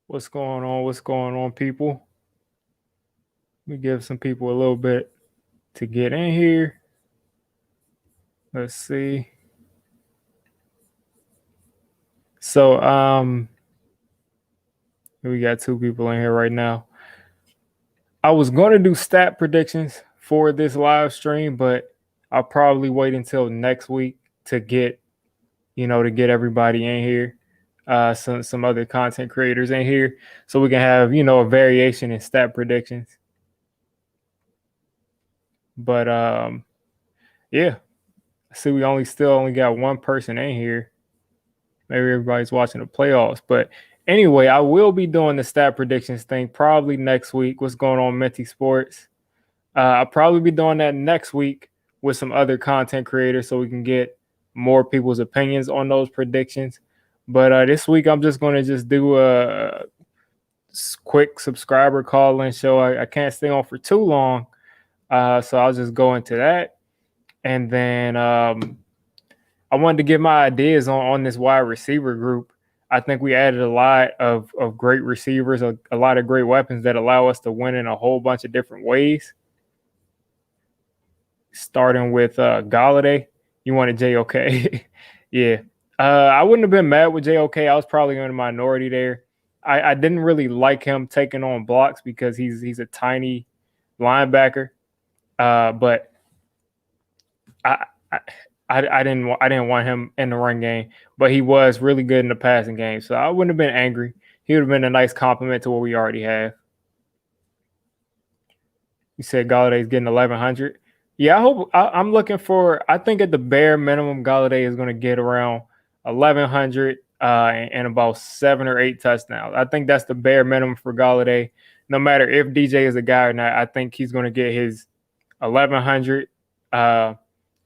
What's going on? What's going on, people? Let me give some people a little bit to get in here. Let's see. So, we got two people in here right now. I was going to do stat predictions for this live stream, but I'll probably wait until next week to get everybody in here. Some other content creators in here, so we can have a variation in stat predictions. But yeah, I see we only got one person in here. Maybe everybody's watching the playoffs. But anyway, I will be doing the stat predictions thing probably next week. What's going on, Minty Sports? I'll probably be doing that next week with some other content creators so we can get more people's opinions on those predictions. But this week, I'm just going to just do a quick subscriber call in show. I can't stay on for too long. So I'll just go into that. And then I wanted to give my ideas on this wide receiver group. I think we added a lot of great receivers, a lot of great weapons that allow us to win in a whole bunch of different ways. Starting with Golladay. You wanted JOK. Yeah. I wouldn't have been mad with JOK. I was probably in the minority there. I didn't really like him taking on blocks because he's a tiny linebacker. But I didn't want him in the run game, but he was really good in the passing game. So I wouldn't have been angry. He would have been a nice compliment to what we already have. You said Galladay's getting 1,100. Yeah, I'm looking for. I think at the bare minimum, Galladay is going to get around 1,100 and about 7 or 8 touchdowns. I think that's the bare minimum for Galladay. No matter if DJ is a guy or not, I think he's going to get his 1,100. And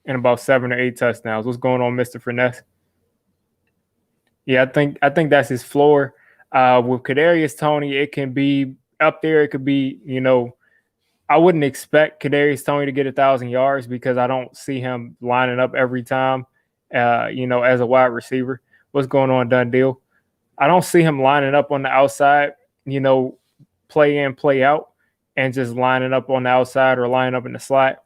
about 7 or 8 touchdowns. What's going on, Mr. Finesse? Yeah, I think that's his floor. With Kadarius Toney, it can be up there. It could be, I wouldn't expect Kadarius Toney to get 1,000 yards because I don't see him lining up every time, as a wide receiver. What's going on, Done Deal? I don't see him lining up on the outside, play in, play out, and just lining up on the outside or lining up in the slot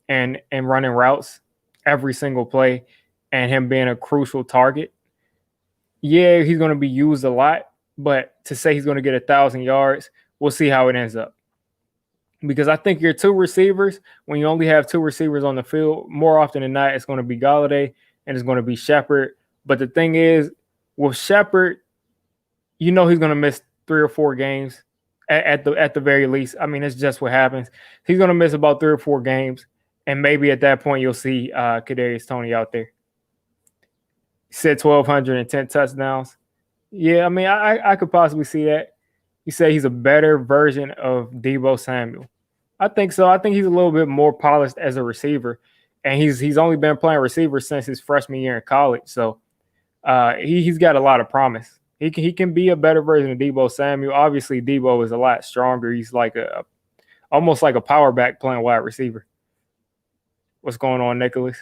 and running routes every single play and him being a crucial target. Yeah, he's going to be used a lot, but to say he's going to get 1,000 yards, we'll see how it ends up. Because I think your two receivers, when you only have two receivers on the field, more often than not, it's going to be Golladay and it's going to be Shepard. But the thing is, with Shepard, he's going to miss 3 or 4 games at the very least. I mean, it's just what happens. He's going to miss about 3 or 4 games. And maybe at that point, you'll see Kadarius Toney out there. He said 1,210 touchdowns. Yeah, I mean, I could possibly see that. You say he's a better version of Deebo Samuel. I think so. I think he's a little bit more polished as a receiver. And he's only been playing receiver since his freshman year in college. So he's got a lot of promise. He can be a better version of Deebo Samuel. Obviously, Deebo is a lot stronger. He's like almost like a power back playing wide receiver. What's going on, Nicholas?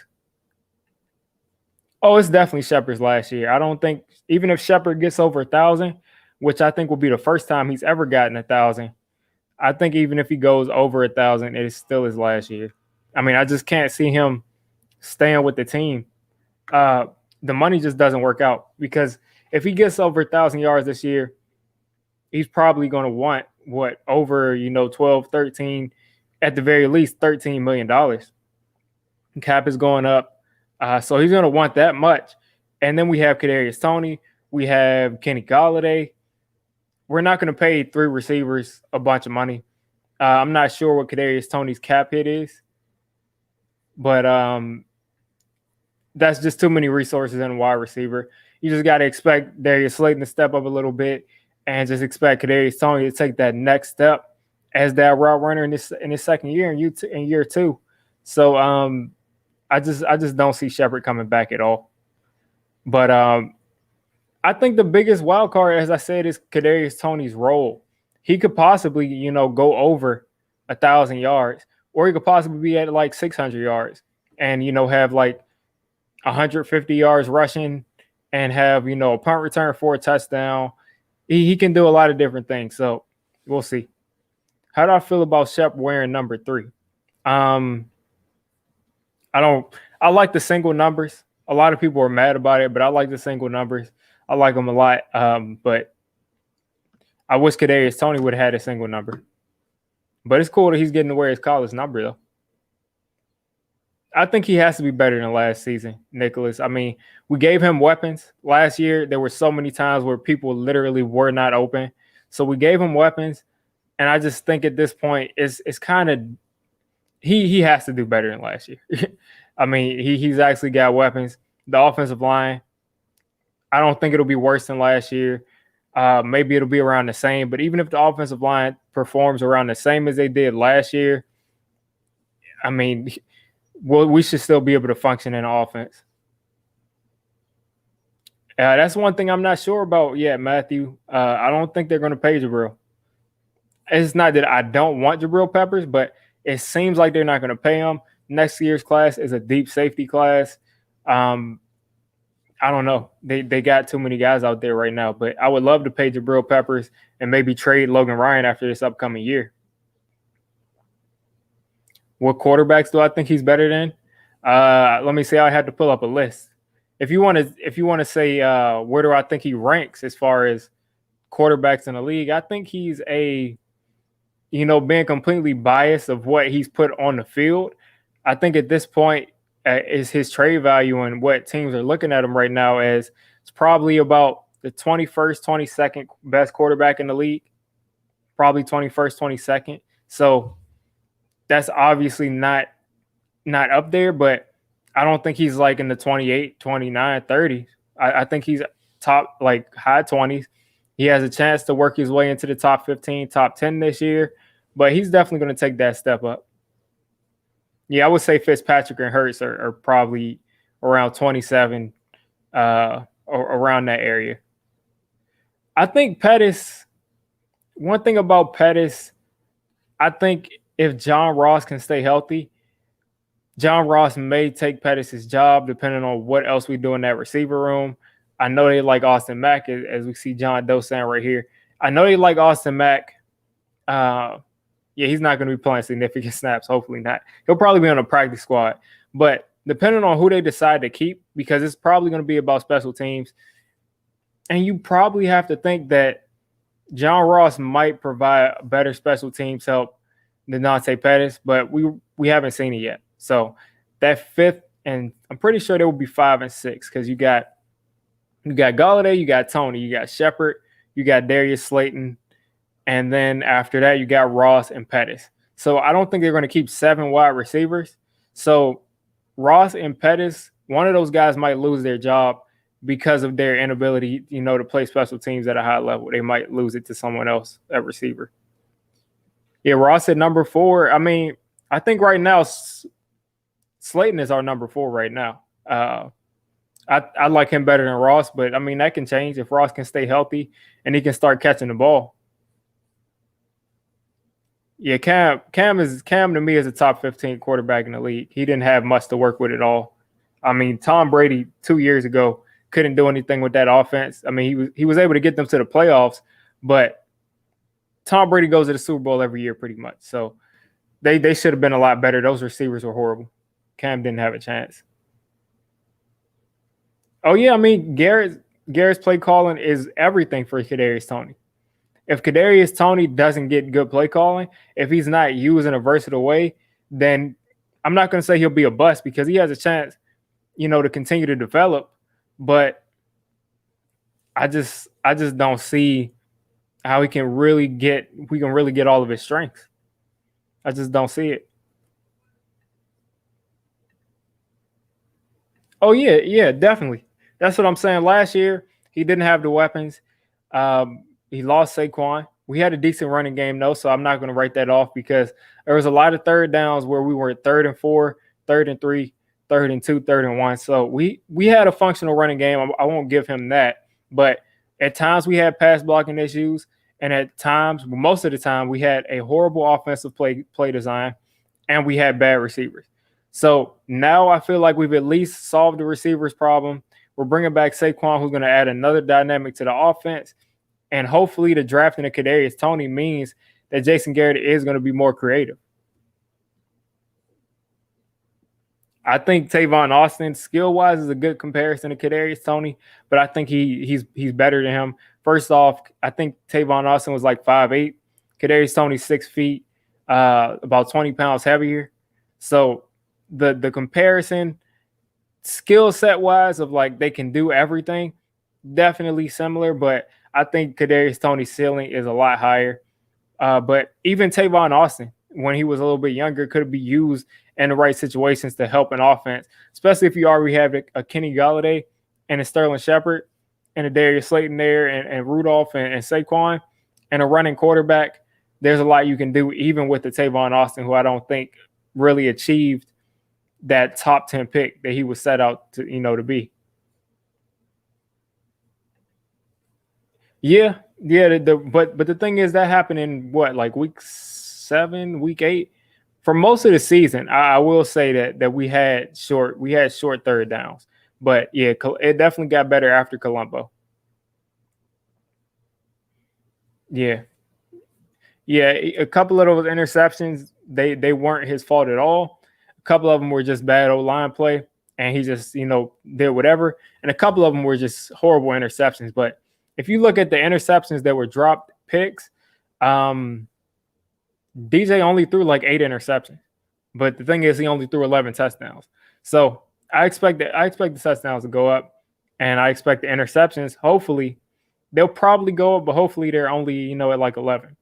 Oh, it's definitely Shepard's last year. I don't think, even if Shepard gets over 1,000, which I think will be the first time he's ever gotten 1,000, I think even if he goes over 1,000, it is still his last year. I mean, I just can't see him staying with the team. The money just doesn't work out because if he gets over 1,000 yards this year, he's probably going to want over 12, 13, at the very least $13 million. Cap is going up. So he's going to want that much. And then we have Kadarius Toney. We have Kenny Golladay. We're not going to pay 3 receivers a bunch of money. I'm not sure what Kadarius Toney's cap hit is. But that's just too many resources in a wide receiver. You just got to expect Darius Slayton to step up a little bit and just expect Kadarius Toney to take that next step as that route runner in his second year in year 2. So I just don't see Shepard coming back at all. But I think the biggest wild card, as I said, is Kadarius Toney's role. He could possibly, go over 1,000 yards, or he could possibly be at like 600 yards and, have like 150 yards rushing and have, a punt return for a touchdown he can do a lot of different things. So we'll see. How do I feel about Shep wearing number 3? Um, I don't. I like the single numbers. A lot of people are mad about it, but I like the single numbers. I like them a lot. But I wish Kadarius Toney would have had a single number. But it's cool that he's getting to wear his college number though. I think he has to be better than last season, Nicholas. I mean, we gave him weapons last year. There were so many times where people literally were not open. So we gave him weapons, and I just think at this point it's kind of he has to do better than last year. I mean, he's actually got weapons. The offensive line, I don't think it'll be worse than last year. Maybe it'll be around the same. But even if the offensive line performs around the same as they did last year, I mean, we should still be able to function in offense. That's one thing I'm not sure about yet, Matthew. I don't think they're going to pay Jabril. It's not that I don't want Jabril Peppers, but it seems like they're not going to pay him. Next year's class is a deep safety class. I don't know. They got too many guys out there right now, but I would love to pay Jabril Peppers and maybe trade Logan Ryan after this upcoming year. What quarterbacks do I think he's better than? Let me say I had to pull up a list. If you want to say where do I think he ranks as far as quarterbacks in the league, I think he's being completely biased of what he's put on the field. I think at this point is his trade value and what teams are looking at him right now as it's probably about the 21st, 22nd best quarterback in the league, probably 21st, 22nd. So that's obviously not up there, but I don't think he's like in the 28, 29, 30. I think he's top, like high 20s. He has a chance to work his way into the top 15, top 10 this year, but he's definitely going to take that step up. Yeah, I would say Fitzpatrick and Hurts are probably around 27, or around that area. I think Pettis, one thing about Pettis, I think if John Ross can stay healthy, John Ross may take Pettis' job depending on what else we do in that receiver room. I know they like Austin Mack, as we see John Doe saying right here. I know they like Austin Mack. Yeah, he's not going to be playing significant snaps. Hopefully not. He'll probably be on a practice squad. But depending on who they decide to keep, because it's probably going to be about special teams, and you probably have to think that John Ross might provide better special teams help than Dante Pettis, but we haven't seen it yet. So that fifth, and I'm pretty sure there will be 5 and 6 because you got Golladay, you got Toney, you got Shepard, you got Darius Slayton, and then after that you got Ross and Pettis. So I don't think they're going to keep 7 wide receivers. So Ross and Pettis, one of those guys might lose their job because of their inability, to play special teams at a high level. They might lose it to someone else at receiver. Yeah, Ross at number 4. I mean, I think right now Slayton is our number 4 right now. I like him better than Ross, but I mean that can change if Ross can stay healthy and he can start catching the ball. Yeah, Cam to me is a top 15 quarterback in the league. He didn't have much to work with at all. I mean, Tom Brady 2 years ago couldn't do anything with that offense. I mean, he was able to get them to the playoffs, but Tom Brady goes to the Super Bowl every year pretty much. So they should have been a lot better. Those receivers were horrible. Cam didn't have a chance. Oh yeah, I mean Garrett's play calling is everything for Kadarius Toney. If Kadarius Toney doesn't get good play calling, if he's not used in a versatile way, then I'm not going to say he'll be a bust because he has a chance, to continue to develop. But I just don't see how we can really get all of his strengths. I just don't see it. Oh yeah, definitely. That's what I'm saying. Last year he didn't have the weapons. He lost Saquon. We had a decent running game though, so I'm not going to write that off because there was a lot of third downs where we were 3rd and 4, 3rd and 3, 3rd and 2, 3rd and 1. So we had a functional running game. I won't give him that, but at times we had pass blocking issues, and at times, most of the time, we had a horrible offensive play design, and we had bad receivers. So now I feel like we've at least solved the receivers problem. We're bringing back Saquon, who's going to add another dynamic to the offense. And hopefully the drafting of Kadarius Toney means that Jason Garrett is going to be more creative. I think Tavon Austin, skill-wise, is a good comparison to Kadarius Toney, but I think he's better than him. First off, I think Tavon Austin was like 5'8". Kadarius Toney's 6 feet, about 20 pounds heavier. So the comparison, skill set wise, of like they can do everything, definitely similar, but I think Kadarius Toney's ceiling is a lot higher. But even Tavon Austin, when he was a little bit younger, could be used in the right situations to help an offense, especially if you already have a Kenny Golladay and a Sterling Shepard and a Darius Slayton there and Rudolph and Saquon and a running quarterback. There's a lot you can do even with the Tavon Austin, who I don't think really achieved that top 10 pick that he was set out to, to be. Yeah. But the thing is that happened in what, like week 7, week 8? For most of the season, I will say that we had short third downs. But yeah, it definitely got better after Colombo. Yeah. Yeah, a couple of those interceptions, they weren't his fault at all. A couple of them were just bad O-line play, and he just, did whatever. And a couple of them were just horrible interceptions. But if you look at the interceptions that were dropped picks, DJ only threw like 8 interceptions. But the thing is, he only threw 11 touchdowns. So I expect the touchdowns to go up, and I expect the interceptions, hopefully, they'll probably go up, but hopefully they're only, at like 11.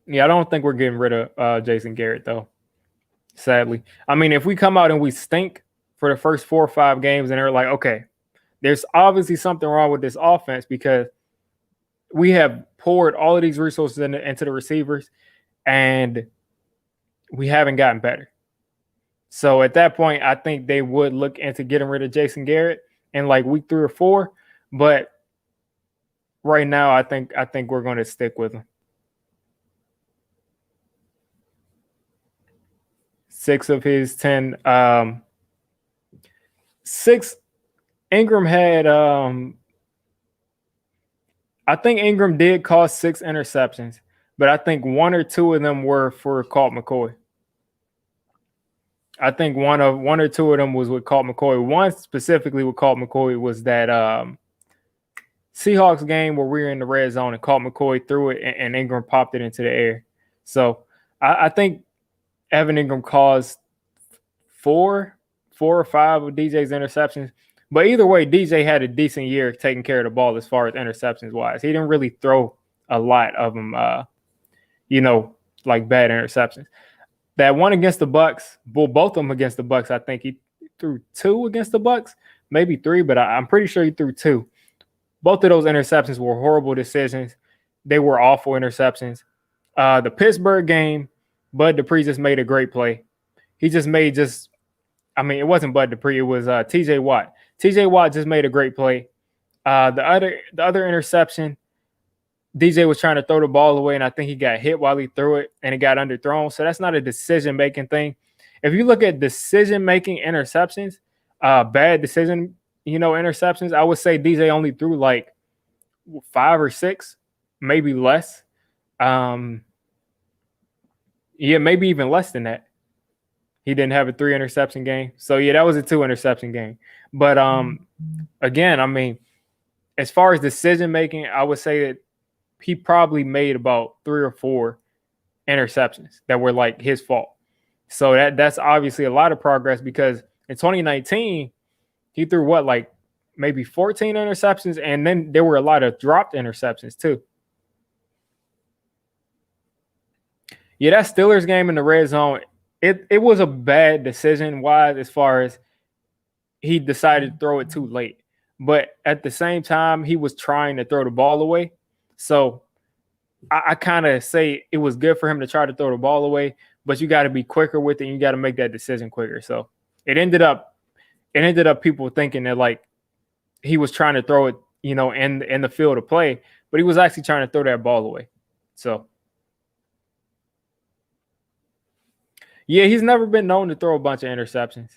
Yeah, I don't think we're getting rid of Jason Garrett, though, sadly. I mean, if we come out and we stink for the first 4 or 5 games and they're like, okay, there's obviously something wrong with this offense because we have poured all of these resources into the receivers and we haven't gotten better. So at that point, I think they would look into getting rid of Jason Garrett in like week 3 or 4. But right now, I think we're going to stick with him. 6 of his 10. 6. Ingram had. I think Ingram did cause 6 interceptions, but I think 1 or 2 of them were for Colt McCoy. I think one or 2 of them was with Colt McCoy. One specifically with Colt McCoy was that Seahawks game where we were in the red zone and Colt McCoy threw it and Ingram popped it into the air. So I think Evan Ingram caused 4 or 5 of DJ's interceptions. But either way, DJ had a decent year taking care of the ball as far as interceptions wise. He didn't really throw a lot of them, like bad interceptions. That one against the Bucks, both of them against the Bucks, I think he threw 2 against the Bucks, maybe 3, but I'm pretty sure he threw 2. Both of those interceptions were horrible decisions. They were awful interceptions. The Pittsburgh game, Bud Dupree just made a great play. He just made it wasn't Bud Dupree, it was TJ Watt. TJ Watt just made a great play. The other interception, DJ was trying to throw the ball away, and I think he got hit while he threw it, and it got underthrown. So that's not a decision-making thing. If you look at decision-making interceptions, bad decision, interceptions, I would say DJ only threw like 5 or 6, maybe less. Yeah, maybe even less than that. He didn't have a 3 interception game. So yeah, that was a 2 interception game. But again, I mean, as far as decision making, I would say that he probably made about 3 or 4 interceptions that were like his fault. So that's obviously a lot of progress because in 2019, he threw like maybe 14 interceptions, and then there were a lot of dropped interceptions too. Yeah, that Steelers game in the red zone, it was a bad decision wise as far as he decided to throw it too late. But at the same time, he was trying to throw the ball away. So I kind of say it was good for him to try to throw the ball away, but you got to be quicker with it and you got to make that decision quicker. So it ended up people thinking that like he was trying to throw it, in the field of play, but he was actually trying to throw that ball away. So yeah, he's never been known to throw a bunch of interceptions.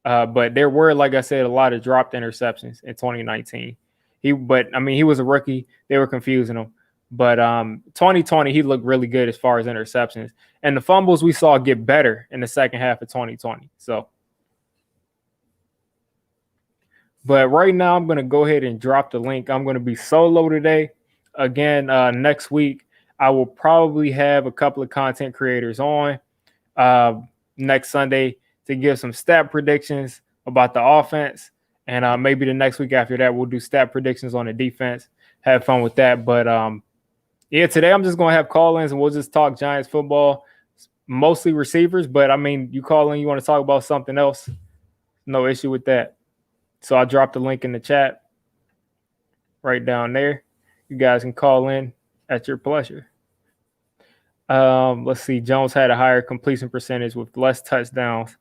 But there were, like I said, a lot of dropped interceptions in 2019. He was a rookie. They were confusing him. But 2020, he looked really good as far as interceptions. And the fumbles we saw get better in the second half of 2020. So, but right now, I'm going to go ahead and drop the link. I'm going to be solo today. Again, next week, I will probably have a couple of content creators on next Sunday to give some stat predictions about the offense. And maybe the next week after that, we'll do stat predictions on the defense. Have fun with that. But yeah, today I'm just going to have call-ins and we'll just talk Giants football, mostly receivers. But, I mean, you call in, you want to talk about something else, no issue with that. So I'll drop the link in the chat right down there. You guys can call in at your pleasure. Let's see. Jones had a higher completion percentage with less touchdowns.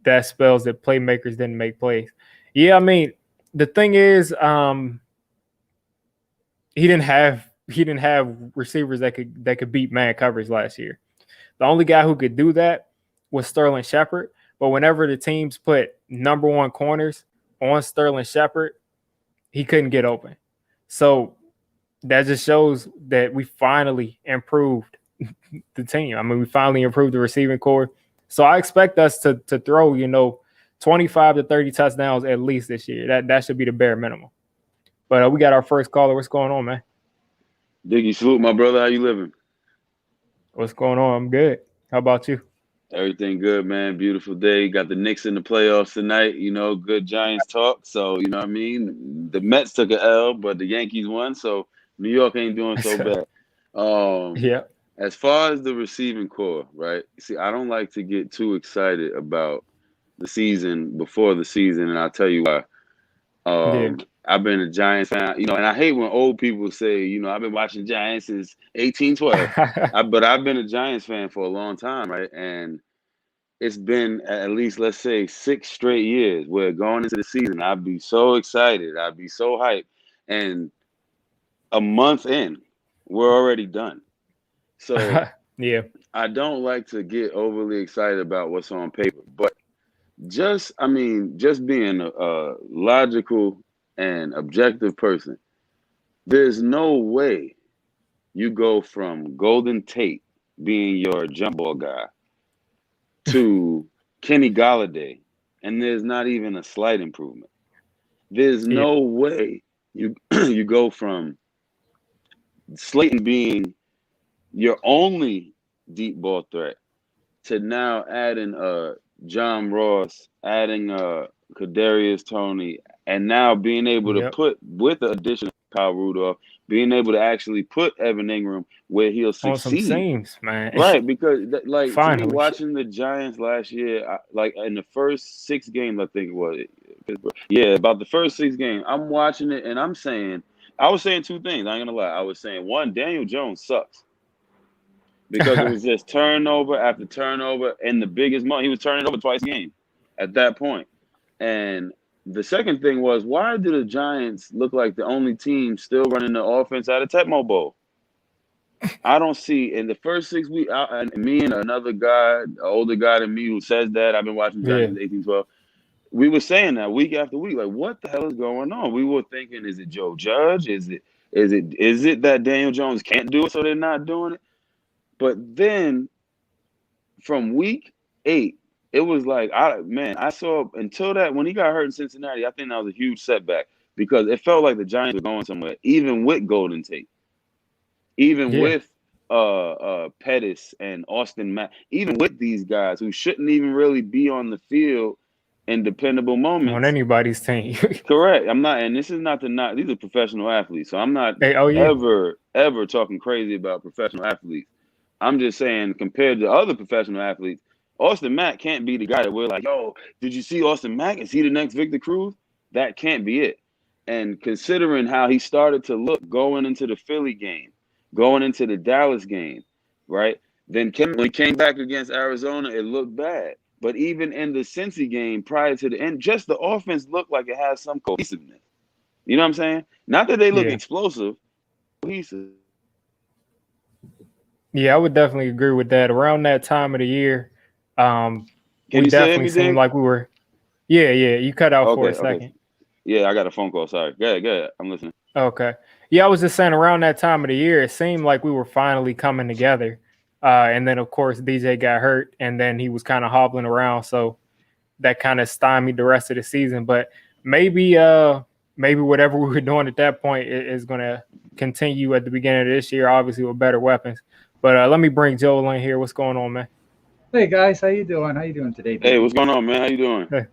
That spells that playmakers didn't make plays. Yeah, I mean, the thing is, he didn't have receivers that could beat man coverage last year. The only guy who could do that was Sterling Shepard. But whenever the teams put number one corners on Sterling Shepard, he couldn't get open. So that just shows that we finally improved the team. I mean, we finally improved the receiving core. So I expect us to throw, 25 to 30 touchdowns at least this year. That should be the bare minimum. But we got our first caller. What's going on, man? Diggy Swoop, my brother. How you living? What's going on? I'm good. How about you? Everything good, man. Beautiful day. Got the Knicks in the playoffs tonight. Good Giants talk. So, you know what I mean? The Mets took an L, but the Yankees won. So, New York ain't doing so bad. Yeah. As far as the receiving core, right? See, I don't like to get too excited about the season before the season, and I'll tell you why. I've been a Giants fan, and I hate when old people say, I've been watching Giants since 1812. But I've been a Giants fan for a long time, right? And it's been at least, let's say, 6 straight years where going into the season, I'd be so excited. I'd be so hyped. And a month in, we're already done. So yeah, I don't like to get overly excited about what's on paper. But just being a logical and objective person, there's no way you go from Golden Tate being your jump ball guy to Kenny Golladay, and there's not even a slight improvement. There's no way you go from Slayton being your only deep ball threat to now adding John Ross, adding Kadarius Toney, and now being able to put, with the addition of Kyle Rudolph, being able to actually put Evan Ingram where he'll succeed. On some seams, man. Right, because to me, watching the Giants last year, in the first 6 games, I think it was, about the first 6 games, I'm watching it and I was saying 2 things. I ain't gonna lie. I was saying, one, Daniel Jones sucks. Because it was just turnover after turnover, and the biggest moment, he was turning over twice a game at that point. And the second thing was, why do the Giants look like the only team still running the offense out of Tecmo Bowl? I don't see in the first 6 weeks, and me and another guy, an older guy than me who says that, I've been watching Giants 18-12. We were saying that week after week, like, what the hell is going on? We were thinking, is it Joe Judge? Is it that Daniel Jones can't do it, so they're not doing it? But then from week 8, it was like, I saw until that, when he got hurt in Cincinnati, I think that was a huge setback because it felt like the Giants were going somewhere, even with Golden Tate, even with Pettis and Austin Mack, even with these guys who shouldn't even really be on the field in dependable moments. On anybody's team. Correct. I'm not, and this is not these are professional athletes, so I'm not ever talking crazy about professional athletes. I'm just saying, compared to other professional athletes, Austin Mack can't be the guy that we're like, yo, did you see Austin Mack? Is he the next Victor Cruz? That can't be it. And considering how he started to look going into the Philly game, going into the Dallas game, right? Then when he came back against Arizona, it looked bad. But even in the Cincy game prior to the end, just the offense looked like it has some cohesiveness. You know what I'm saying? Not that they look explosive, cohesive. Yeah, I would definitely agree with that. Around that time of the year, we definitely seemed like we were. Yeah, you cut out for a Okay. second. Yeah, I got a phone call. Sorry. Go ahead. I'm listening. Okay. Yeah, I was just saying around that time of the year, it seemed like we were finally coming together. And then, of course, DJ got hurt, and then he was kind of hobbling around. So that kind of stymied the rest of the season. But maybe whatever we were doing at that point is going to continue at the beginning of this year, obviously with better weapons. But let me bring Joel in here. What's going on, man? Hey, guys. How you doing? How you doing today, Dave? Hey, what's going on, man? How you doing? Hey.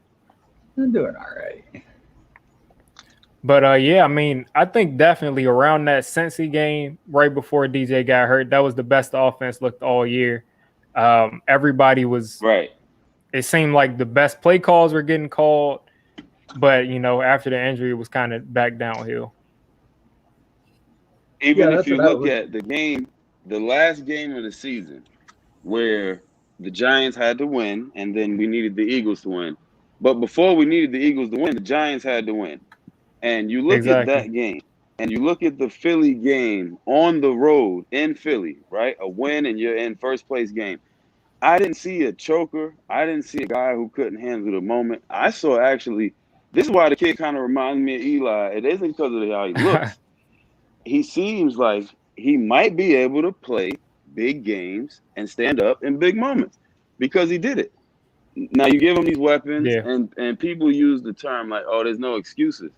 I'm doing all right. But yeah, I mean, I think definitely around that Cincy game right before DJ got hurt, that was the best the offense looked all year. Everybody was right. It seemed like the best play calls were getting called, but after the injury, it was kind of back downhill. Even if you look at the game, the last game of the season, where the Giants had to win, and then we needed the Eagles to win. But before we needed the Eagles to win, the Giants had to win. And you look at that game, and you look at the Philly game on the road in Philly, right? A win and you're in first place game. I didn't see a choker. I didn't see a guy who couldn't handle the moment. I saw actually, this is why the kid kind of reminds me of Eli. It isn't because of how he looks. He seems like he might be able to play big games and stand up in big moments because he did it. Now you give him these weapons, and people use the term like, oh, there's no excuses.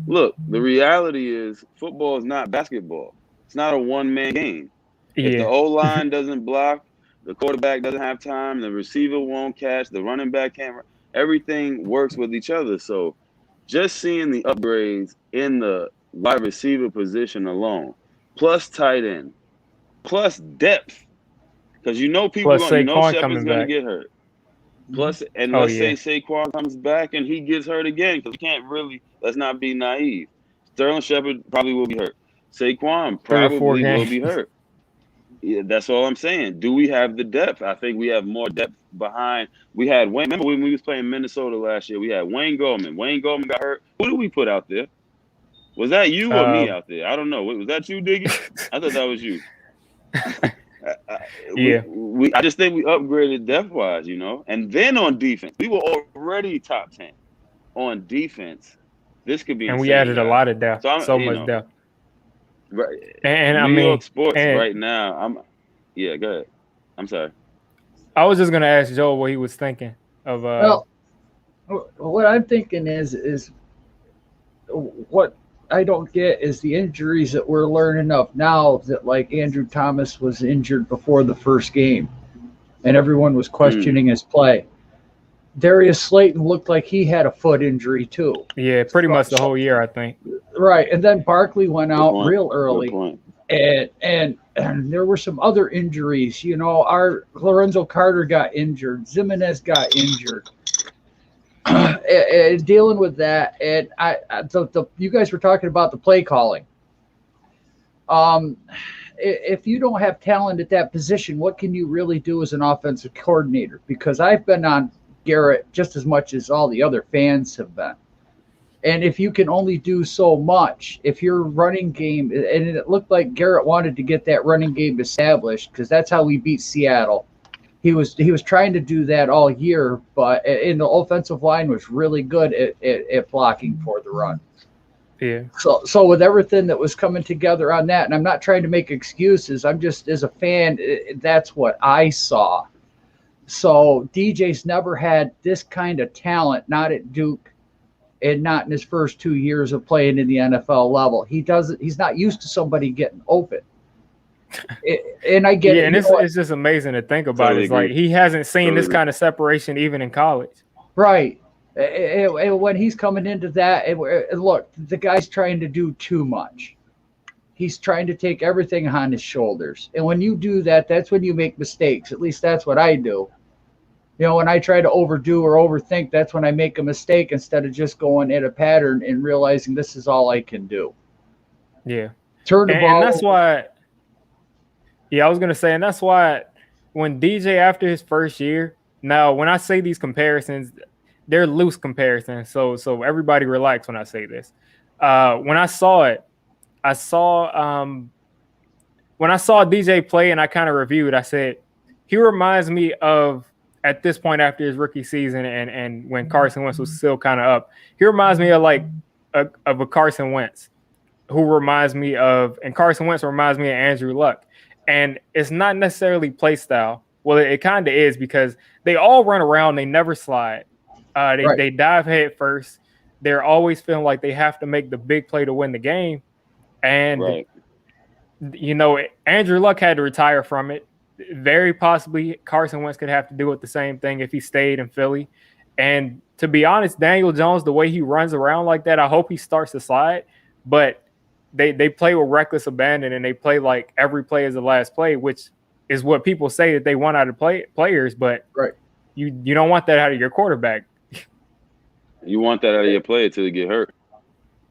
Look, the reality is football is not basketball. It's not a one-man game. If the O-line doesn't block, the quarterback doesn't have time, the receiver won't catch, the running back can't. Everything works with each other. So just seeing the upgrades in the wide receiver position alone, plus tight end, plus depth, because people are going to Shepard's going to get hurt. Plus, and let's say Saquon comes back and he gets hurt again, because we can't really, let's not be naive. Sterling Shepard probably will be hurt. Saquon probably will be hurt. Yeah, that's all I'm saying. Do we have the depth? I think we have more depth behind. We had Wayne. Remember when we was playing Minnesota last year? We had Wayne Gallman. Wayne Gallman got hurt. Who did we put out there? Was that you or me out there? I don't know. Was that you, Diggy? I thought that was you. I just think we upgraded depth-wise, And then on defense, we were already top 10 on defense. This could be and we added a lot of depth, so much depth. Right. And New York sports right now. Go ahead. I'm sorry. I was just gonna ask Joe what he was thinking of. Well, what I'm thinking is what I don't get is the injuries that we're learning of now. That like Andrew Thomas was injured before the first game, and everyone was questioning his play. Darius Slayton looked like he had a foot injury too. Yeah, pretty much the whole year, I think. Right, and then Barkley went out real early, and there were some other injuries. Our Lorenzo Carter got injured, Zimenez got injured. And dealing with that, and you guys were talking about the play calling. If you don't have talent at that position, what can you really do as an offensive coordinator? Because I've been on Garrett just as much as all the other fans have been. And if you can only do so much, if your running game, and it looked like Garrett wanted to get that running game established because that's how we beat Seattle. He was trying to do that all year, but the offensive line was really good at blocking for the run. Yeah. So with everything that was coming together on that, and I'm not trying to make excuses, I'm just, as a fan, that's what I saw. So DJ's never had this kind of talent, not at Duke and not in his first 2 years of playing in the NFL level. He's not used to somebody getting open. And I get it. And it's just amazing to think about. Totally it's like he hasn't seen this kind of separation even in college. Right. And when he's coming into that, look, the guy's trying to do too much. He's trying to take everything on his shoulders. And when you do that, that's when you make mistakes. At least that's what I do. When I try to overdo or overthink, that's when I make a mistake instead of just going in a pattern and realizing this is all I can do. Yeah. Turn the ball. And that's why. Yeah, I was going to say, and that's why when DJ, after his first year, now when I say these comparisons, they're loose comparisons. So everybody relax when I say this. When I saw when I saw DJ play and I kind of reviewed, I said, he reminds me of at this point after his rookie season and when Carson Wentz was still kind of up. He reminds me of a Carson Wentz, who reminds me of, and Carson Wentz reminds me of Andrew Luck. And it's not necessarily play style. Well, it kind of is, because they all run around. They never slide. They dive head first. They're always feeling like they have to make the big play to win the game. And, Andrew Luck had to retire from it. Very possibly Carson Wentz could have to do it the same thing if he stayed in Philly. And to be honest, Daniel Jones, the way he runs around like that, I hope he starts to slide. But they play with reckless abandon, and they play like every play is the last play, which is what people say that they want out of players. But you don't want that out of your quarterback. You want that out of your player till you get hurt.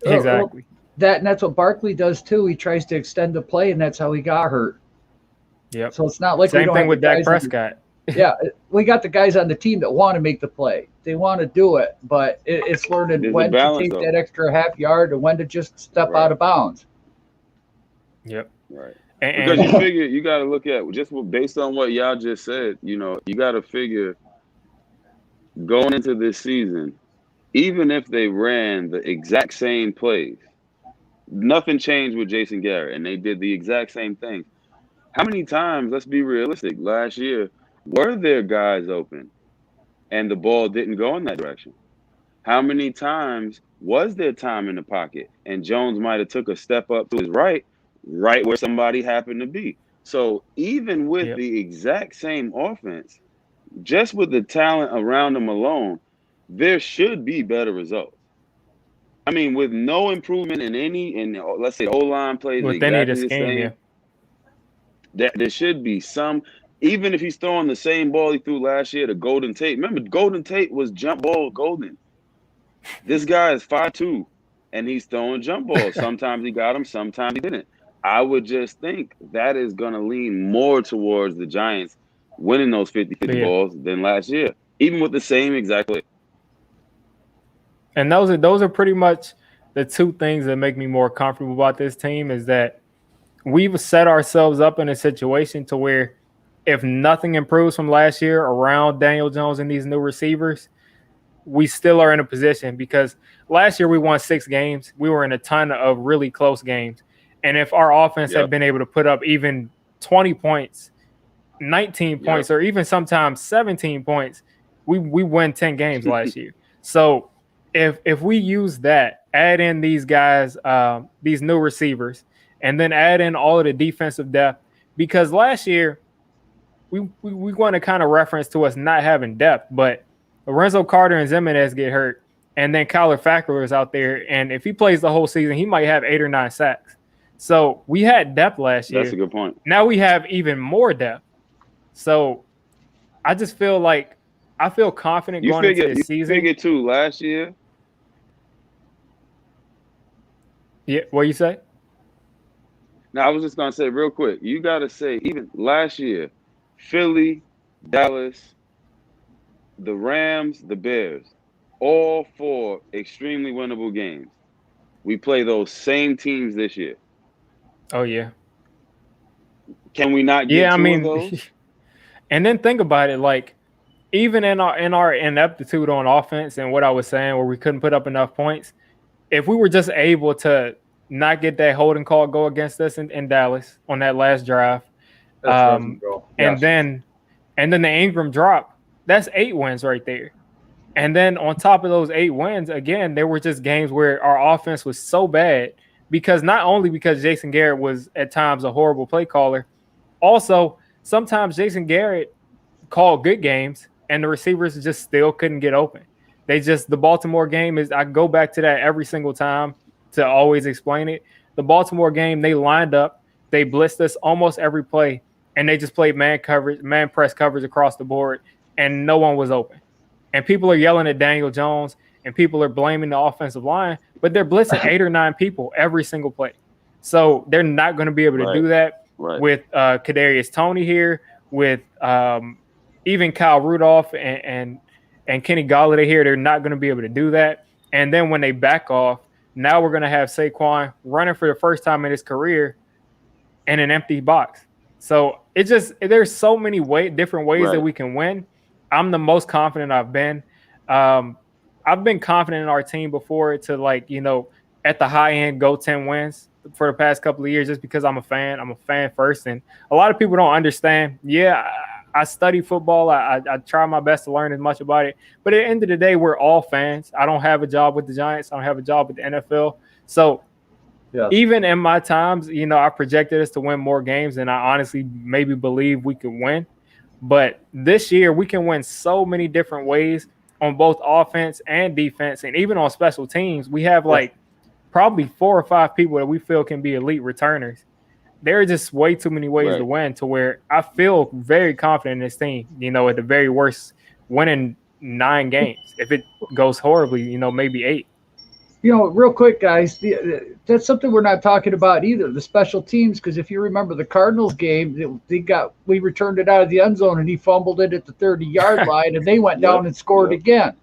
Exactly. That's what Barkley does too. He tries to extend the play, and that's how he got hurt. Yep. So it's not like same thing with Dak Prescott. We got the guys on the team that want to make the play. They want to do it, but it's learning when to take that extra half yard and when to just step out of bounds. Yep. Right. Because you figure you got to look at based on what y'all just said. You got to figure going into this season, even if they ran the exact same plays, nothing changed with Jason Garrett, and they did the exact same thing. How many times, let's be realistic, last year, were there guys open and the ball didn't go in that direction? How many times was there time in the pocket and Jones might have took a step up to his right where somebody happened to be? So even with the exact same offense, just with the talent around them alone, there should be better results. I mean, with no improvement in let's say O-line plays exactly the same, there should be some. Even if he's throwing the same ball he threw last year to Golden Tate. Remember, Golden Tate was jump ball golden. This guy is 5'2", and he's throwing jump balls. Sometimes he got them, sometimes he didn't. I would just think that is going to lean more towards the Giants winning those 50-50 balls than last year, even with the same exact play. And those are pretty much the two things that make me more comfortable about this team, is that we've set ourselves up in a situation to where if nothing improves from last year around Daniel Jones and these new receivers, we still are in a position, because last year we won 6 games. We were in a ton of really close games. And if our offense had been able to put up even 20 points, 19 points, or even sometimes 17 points, we win 10 games last year. So if we use that, add in these guys, these new receivers, and then add in all of the defensive depth, because last year we want to kind of reference to us not having depth, but Lorenzo Carter and Zimenez get hurt, and then Kyler Fackrell is out there, and if he plays the whole season, he might have 8 or 9 sacks. So we had depth last year. That's a good point. Now we have even more depth. So I just feel like I feel confident going into the season. You figured too last year. Yeah, what you say? Now I was just gonna say real quick. You got to say even last year, Philly, Dallas, the Rams, the Bears, all 4 extremely winnable games. We play those same teams this year. Oh yeah. Can we not get two of those? And then think about it, like even in our ineptitude on offense and what I was saying, where we couldn't put up enough points, if we were just able to not get that holding call go against us in Dallas on that last drive, and then the Ingram drop, that's 8 wins right there. And then on top of those 8 wins, again, there were just games where our offense was so bad, because not only because Jason Garrett was at times a horrible play caller, also sometimes Jason Garrett called good games and the receivers just still couldn't get open. The Baltimore game I go back to that every single time to always explain it. The Baltimore game, they lined up, they blitzed us almost every play, and they just played man press coverage across the board, and no one was open. And people are yelling at Daniel Jones, and people are blaming the offensive line, but they're blitzing 8 or 9 people every single play. So they're not going to be able to do that with Kadarius Toney here, with even Kyle Rudolph and Kenny Golladay here. They're not going to be able to do that. And then when they back off, now we're going to have Saquon running for the first time in his career in an empty box. So there's so many different ways that we can win. I'm the most confident I've been. I've been confident in our team before to like, at the high end go 10 wins for the past couple of years just because I'm a fan. I'm a fan first. And a lot of people don't understand. Yeah, I study football. I try my best to learn as much about it. But at the end of the day, we're all fans. I don't have a job with the Giants. I don't have a job with the NFL. So even in my times, I projected us to win more games than I honestly maybe believe we could win. But this year, we can win so many different ways on both offense and defense. And even on special teams, we have probably 4 or 5 people that we feel can be elite returners. There are just way too many ways to win to where I feel very confident in this team, at the very worst, winning 9 games. If it goes horribly, maybe 8. Real quick, guys, that's something we're not talking about either, the special teams, because if you remember the Cardinals game, we returned it out of the end zone, and he fumbled it at the 30-yard line, and they went down and scored again.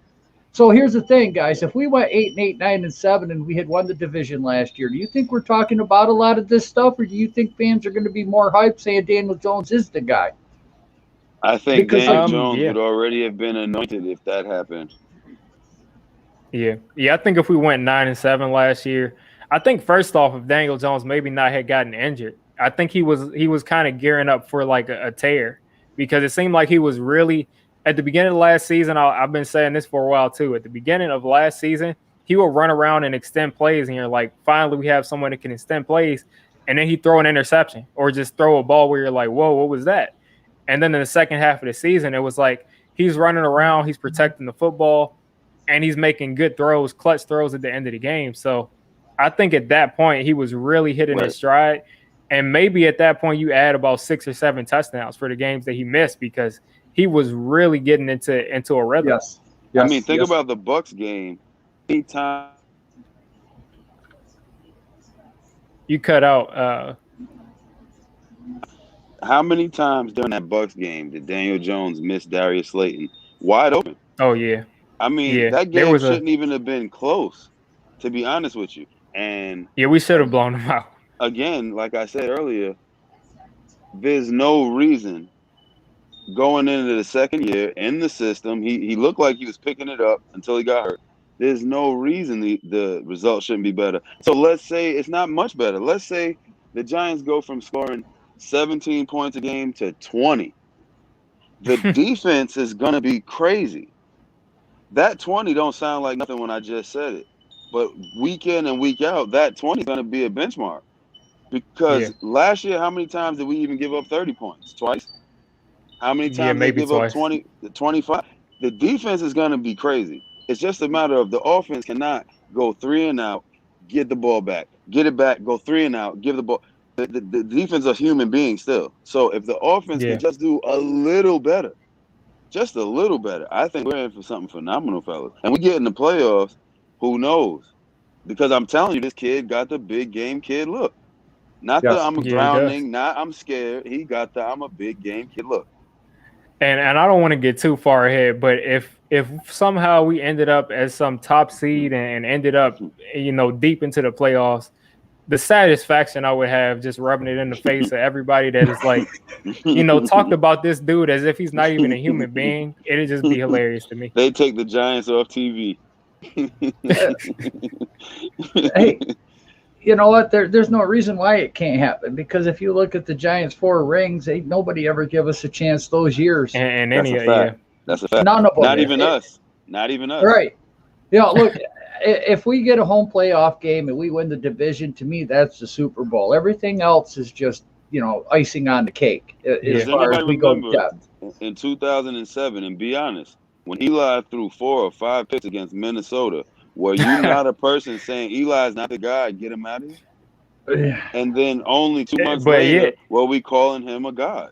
So here's the thing, guys. If we went 8-8, 9-7, and we had won the division last year, do you think we're talking about a lot of this stuff, or do you think fans are going to be more hyped saying Daniel Jones is the guy? I think Daniel Jones would already have been anointed if that happened. Yeah. I think if we went 9-7 last year, I think first off, if Daniel Jones maybe not had gotten injured, I think he was kind of gearing up for like a tear, because it seemed like he was really at the beginning of last season. I've been saying this for a while too. At the beginning of last season, he would run around and extend plays, and you're like, finally we have someone that can extend plays, and then he'd throw an interception or just throw a ball where you're like, whoa, what was that? And then in the second half of the season, it was like he's running around, he's protecting the football, and he's making good throws, clutch throws at the end of the game. So I think at that point, he was really hitting his stride. And maybe at that point, you add about 6 or 7 touchdowns for the games that he missed, because he was really getting into a rhythm. Yes. I mean, think about the Bucs game. Anytime you cut out. How many times during that Bucs game did Daniel Jones miss Darius Slayton wide open? Oh, yeah. I mean, that game shouldn't even have been close, to be honest with you. And we should have blown him out. Again, like I said earlier, there's no reason going into the second year in the system. He looked like he was picking it up until he got hurt. There's no reason the results shouldn't be better. So let's say it's not much better. Let's say the Giants go from scoring 17 points a game to 20. The defense is going to be crazy. That 20 don't sound like nothing when I just said it. But week in and week out, that 20 is going to be a benchmark. Because last year, how many times did we even give up 30 points? Twice? How many times did we give up 20, 25? The defense is going to be crazy. It's just a matter of the offense cannot go 3 and out, get the ball back, get it back, go 3 and out, give the ball. The defense is human beings still. So if the offense can just do a little better, just a little better, I think we're in for something phenomenal, fellas. And we get in the playoffs, who knows? Because I'm telling you, this kid got the big game kid look. Not the I'm grounding, not I'm scared. He got the I'm a big game kid look. And I don't want to get too far ahead, but if somehow we ended up as some top seed and ended up, deep into the playoffs, the satisfaction I would have just rubbing it in the face of everybody that is like, talked about this dude as if he's not even a human being. It'd just be hilarious to me. They take the Giants off TV. Hey, you know what? There's no reason why it can't happen, because if you look at the Giants' 4 rings, ain't nobody ever give us a chance those years. And that's a fact. None of them. Not even us. Not even us. Right. Look, if we get a home playoff game and we win the division, to me, that's the Super Bowl. Everything else is just, icing on the cake as far as we go depth. In 2007, and be honest, when Eli threw 4 or 5 picks against Minnesota, were you not a person saying Eli's not the guy, get him out of here? And then only 2 months later, we calling him a god.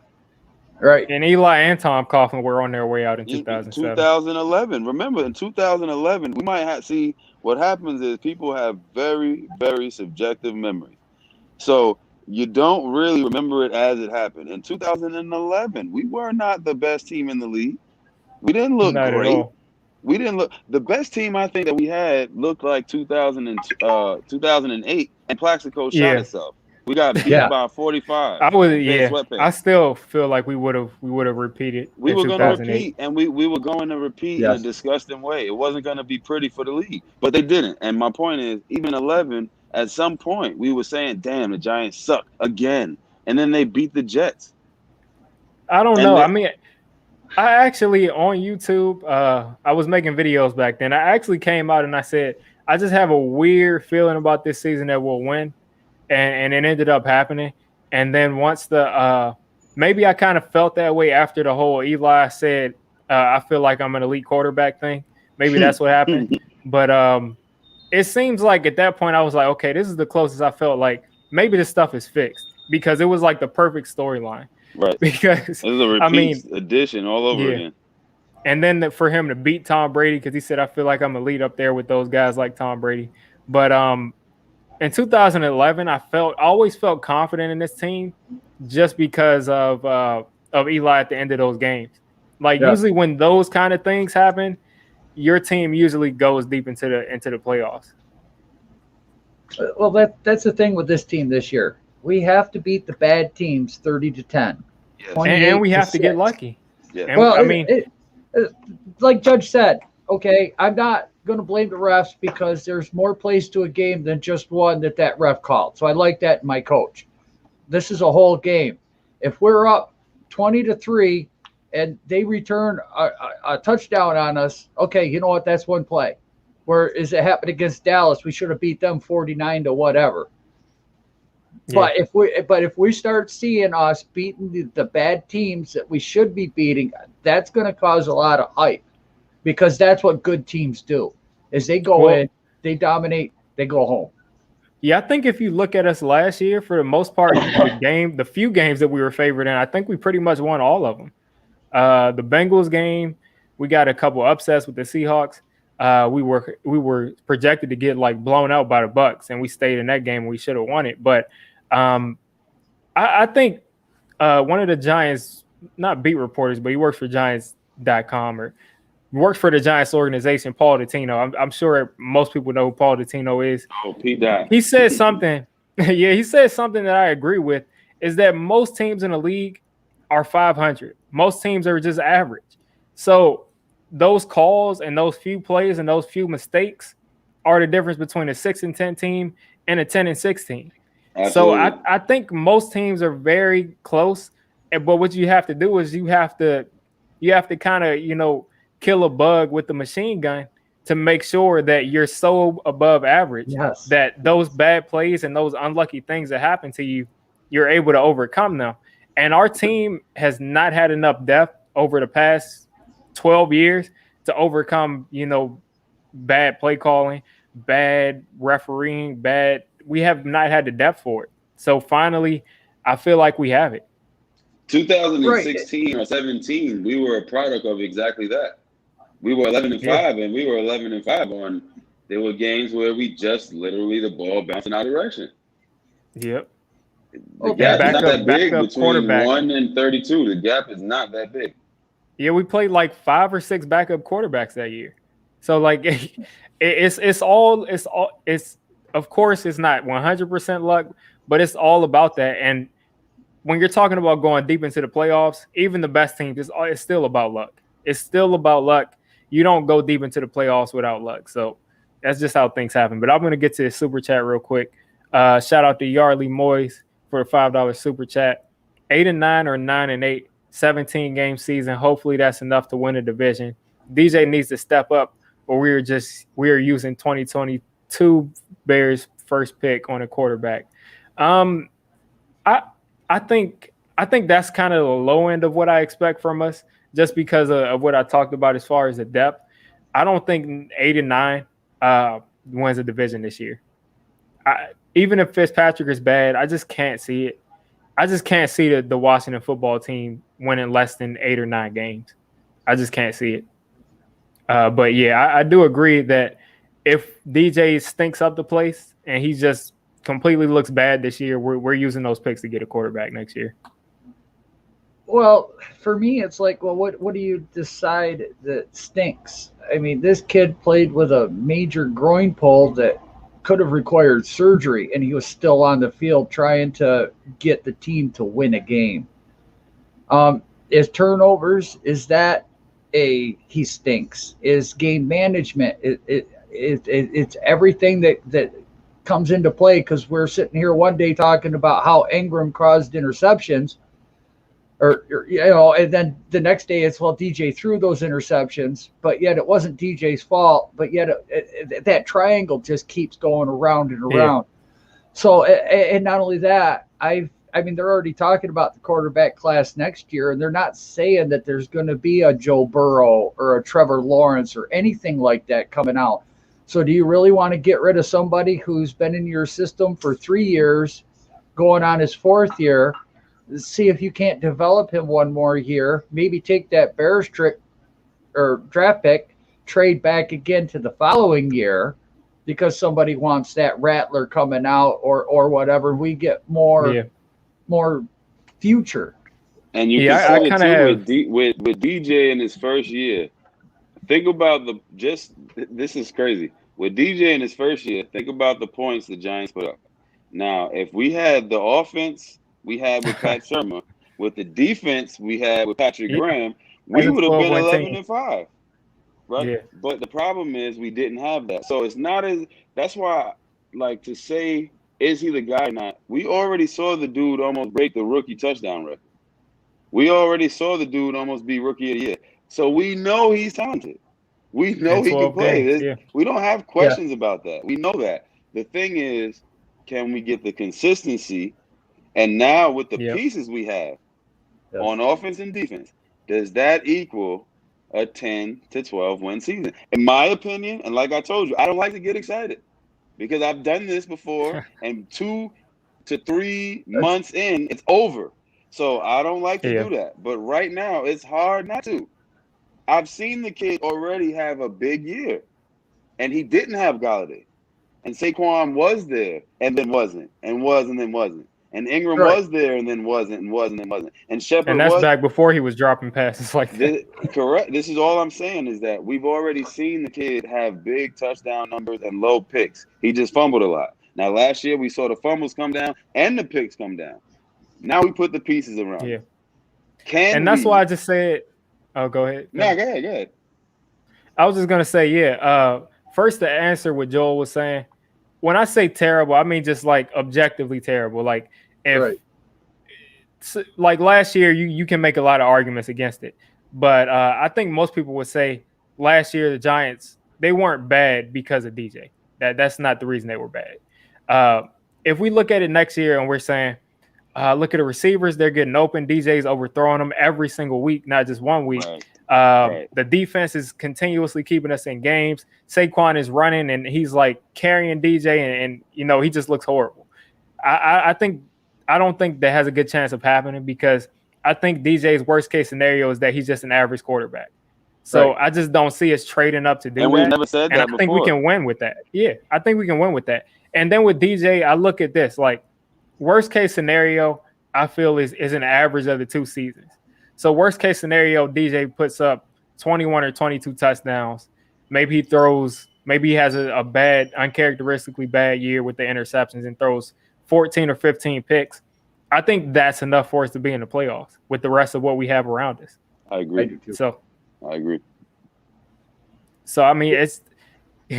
Right. And Eli and Tom Coughlin were on their way out in 2007. 2011. Remember, in 2011, we might see what happens is people have very, very subjective memory. So you don't really remember it as it happened. In 2011, we were not the best team in the league. We didn't look great. We didn't look – the best team I think that we had looked like 2008, and Plaxico shot itself. We got beat by 45. I still feel like we would have repeated. We were going to repeat, and we were going to repeat in a disgusting way. It wasn't going to be pretty for the league, but they didn't. And my point is, even 11, at some point, we were saying, "Damn, the Giants suck again," and then they beat the Jets. I don't know. I mean, I actually on YouTube, I was making videos back then. I actually came out and I said, I just have a weird feeling about this season that we'll win. And it ended up happening. And then once maybe I kind of felt that way after the whole Eli said, I feel like I'm an elite quarterback thing. Maybe that's what happened. But it seems like at that point I was like, okay, this is the closest I felt like maybe this stuff is fixed, because it was like the perfect storyline. Right. Because this is a repeat edition all over again. And then for him to beat Tom Brady, because he said, I feel like I'm elite up there with those guys like Tom Brady. But in 2011, I always felt confident in this team just because of Eli at the end of those games. Like usually when those kind of things happen, your team usually goes deep into the playoffs. Well, that's the thing with this team this year. We have to beat the bad teams 30-10. Yes. And we have to get lucky. Yeah. And, well, I mean, like Judge said, okay, I'm not going to blame the refs because there's more plays to a game than just one that ref called. So I like that in my coach. This is a whole game. If we're up 20-3 and they return a touchdown on us, okay, you know what? That's one play. Whereas it happened against Dallas, we should have beat them 49 to whatever. Yeah. But if we start seeing us beating the bad teams that we should be beating, that's going to cause a lot of hype, because that's what good teams do. Is they go in, they dominate, they go home. Yeah, I think if you look at us last year, for the most part, the few games that we were favored in, I think we pretty much won all of them. The Bengals game, we got a couple upsets with the Seahawks. We were projected to get like blown out by the Bucs, and we stayed in that game. We should have won it. But I think one of the Giants, not beat reporters, but he works for Giants.com or works for the Giants organization, Paul Dottino. I'm sure most people know who Paul Dottino is. Oh, Pete Dye. He said something. Yeah, he said something that I agree with, is that most teams in the league are 500. Most teams are just average. So those calls and those few plays and those few mistakes are the difference between a 6-10 team and a 10-6 team. Absolutely. So I think most teams are very close. But what you have to do is you have to kind of, kill a bug with the machine gun to make sure that you're so above average that those bad plays and those unlucky things that happen to you, you're able to overcome them. And our team has not had enough depth over the past 12 years to overcome, bad play calling, bad refereeing, we have not had the depth for it. So finally, I feel like we have it. 2016 or 17, we were a product of exactly that. We were 11-5, and we were 11-5 on. There were games where we just literally the ball bouncing our direction. Yep. The gap is not that big between 1 and 32. The gap is not that big. Yeah, we played like 5 or 6 backup quarterbacks that year. So like, it's of course it's not 100% luck, but it's all about that. And when you're talking about going deep into the playoffs, even the best teams, it's still about luck. It's still about luck. You don't go deep into the playoffs without luck. So that's just how things happen. But I'm going to get to the super chat real quick. Shout out to Yardley Moyes for the $5 super chat. 8-9 or 9-8, 17-game season. Hopefully that's enough to win a division. DJ needs to step up, or we are using 2022 Bears first pick on a quarterback. I think that's kind of the low end of what I expect from us, just because of what I talked about as far as the depth. I don't think 8-9 wins a division this year. Even if Fitzpatrick is bad, I just can't see it. I just can't see the Washington football team winning less than 8 or 9 games. I just can't see it. But yeah, I do agree that if DJ stinks up the place and he just completely looks bad this year, we're using those picks to get a quarterback next year. Well, for me, it's like, well, what do you decide that stinks? I mean, this kid played with a major groin pull that could have required surgery, and he was still on the field trying to get the team to win a game. Is turnovers, is that he stinks? Is game management? It's everything that comes into play, because we're sitting here one day talking about how Ingram caused interceptions, or and then the next day it's, well, DJ threw those interceptions, but yet it wasn't DJ's fault, but yet that triangle just keeps going around and around. Yeah. So, and not only that, I mean, they're already talking about the quarterback class next year, and they're not saying that there's going to be a Joe Burrow or a Trevor Lawrence or anything like that coming out. So do you really want to get rid of somebody who's been in your system for 3 years, going on his 4th year, see if you can't develop him one more year, maybe take that Bears trick or draft pick, trade back again to the following year because somebody wants that Rattler coming out or whatever. We get more future. And you can see it too with DJ in his first year. Think about this is crazy. With DJ in his first year, think about the points the Giants put up. Now, if we had the offense we had with Pat Shermer, with the defense we had with Patrick Graham, we would have been 11-5. Right? Yeah. But the problem is we didn't have that. So it's not as – that's why, like, to say, is he the guy or not, we already saw the dude almost break the rookie touchdown record. We already saw the dude almost be rookie of the year. So we know he's talented. We know he can play. We don't have questions about that. We know that. The thing is, can we get the consistency? And now with the pieces we have on offense and defense, does that equal a 10 to 12 win season? In my opinion, and like I told you, I don't like to get excited because I've done this before, and 2 to 3 months in, it's over. So I don't like to do that. But right now, it's hard not to. I've seen the kid already have a big year, and he didn't have Golladay. And Saquon was there and then wasn't, and was and then wasn't. And Ingram was there and then wasn't, and wasn't and wasn't. And Shepard that's back before he was dropping passes like that. Correct. This is all I'm saying is that we've already seen the kid have big touchdown numbers and low picks. He just fumbled a lot. Now, last year we saw the fumbles come down and the picks come down. Now we put the pieces around. Yeah. And that's why I just said – oh, go ahead. No, go ahead. I was just going to say, first to answer what Joel was saying. When I say terrible, I mean just like objectively terrible. Like if like last year, you can make a lot of arguments against it. But I think most people would say last year the Giants, they weren't bad because of DJ. That's not the reason they were bad. If we look at it next year and we're saying, look at the receivers, they're getting open. DJ's overthrowing them every single week, not just 1 week. The defense is continuously keeping us in games. Saquon is running and he's like carrying DJ and he just looks horrible. I don't think that has a good chance of happening because I think DJ's worst case scenario is that he's just an average quarterback. So I just don't see us trading up to do that. And we never said that before. I think we can win with that. Yeah, I think we can win with that. And then with DJ, I look at this like worst case scenario, I feel is an average of the 2 seasons. So worst case scenario, DJ puts up 21 or 22 touchdowns. Maybe he has a bad, uncharacteristically bad year with the interceptions and throws 14 or 15 picks. I think that's enough for us to be in the playoffs with the rest of what we have around us. I agree. I agree. So, I mean,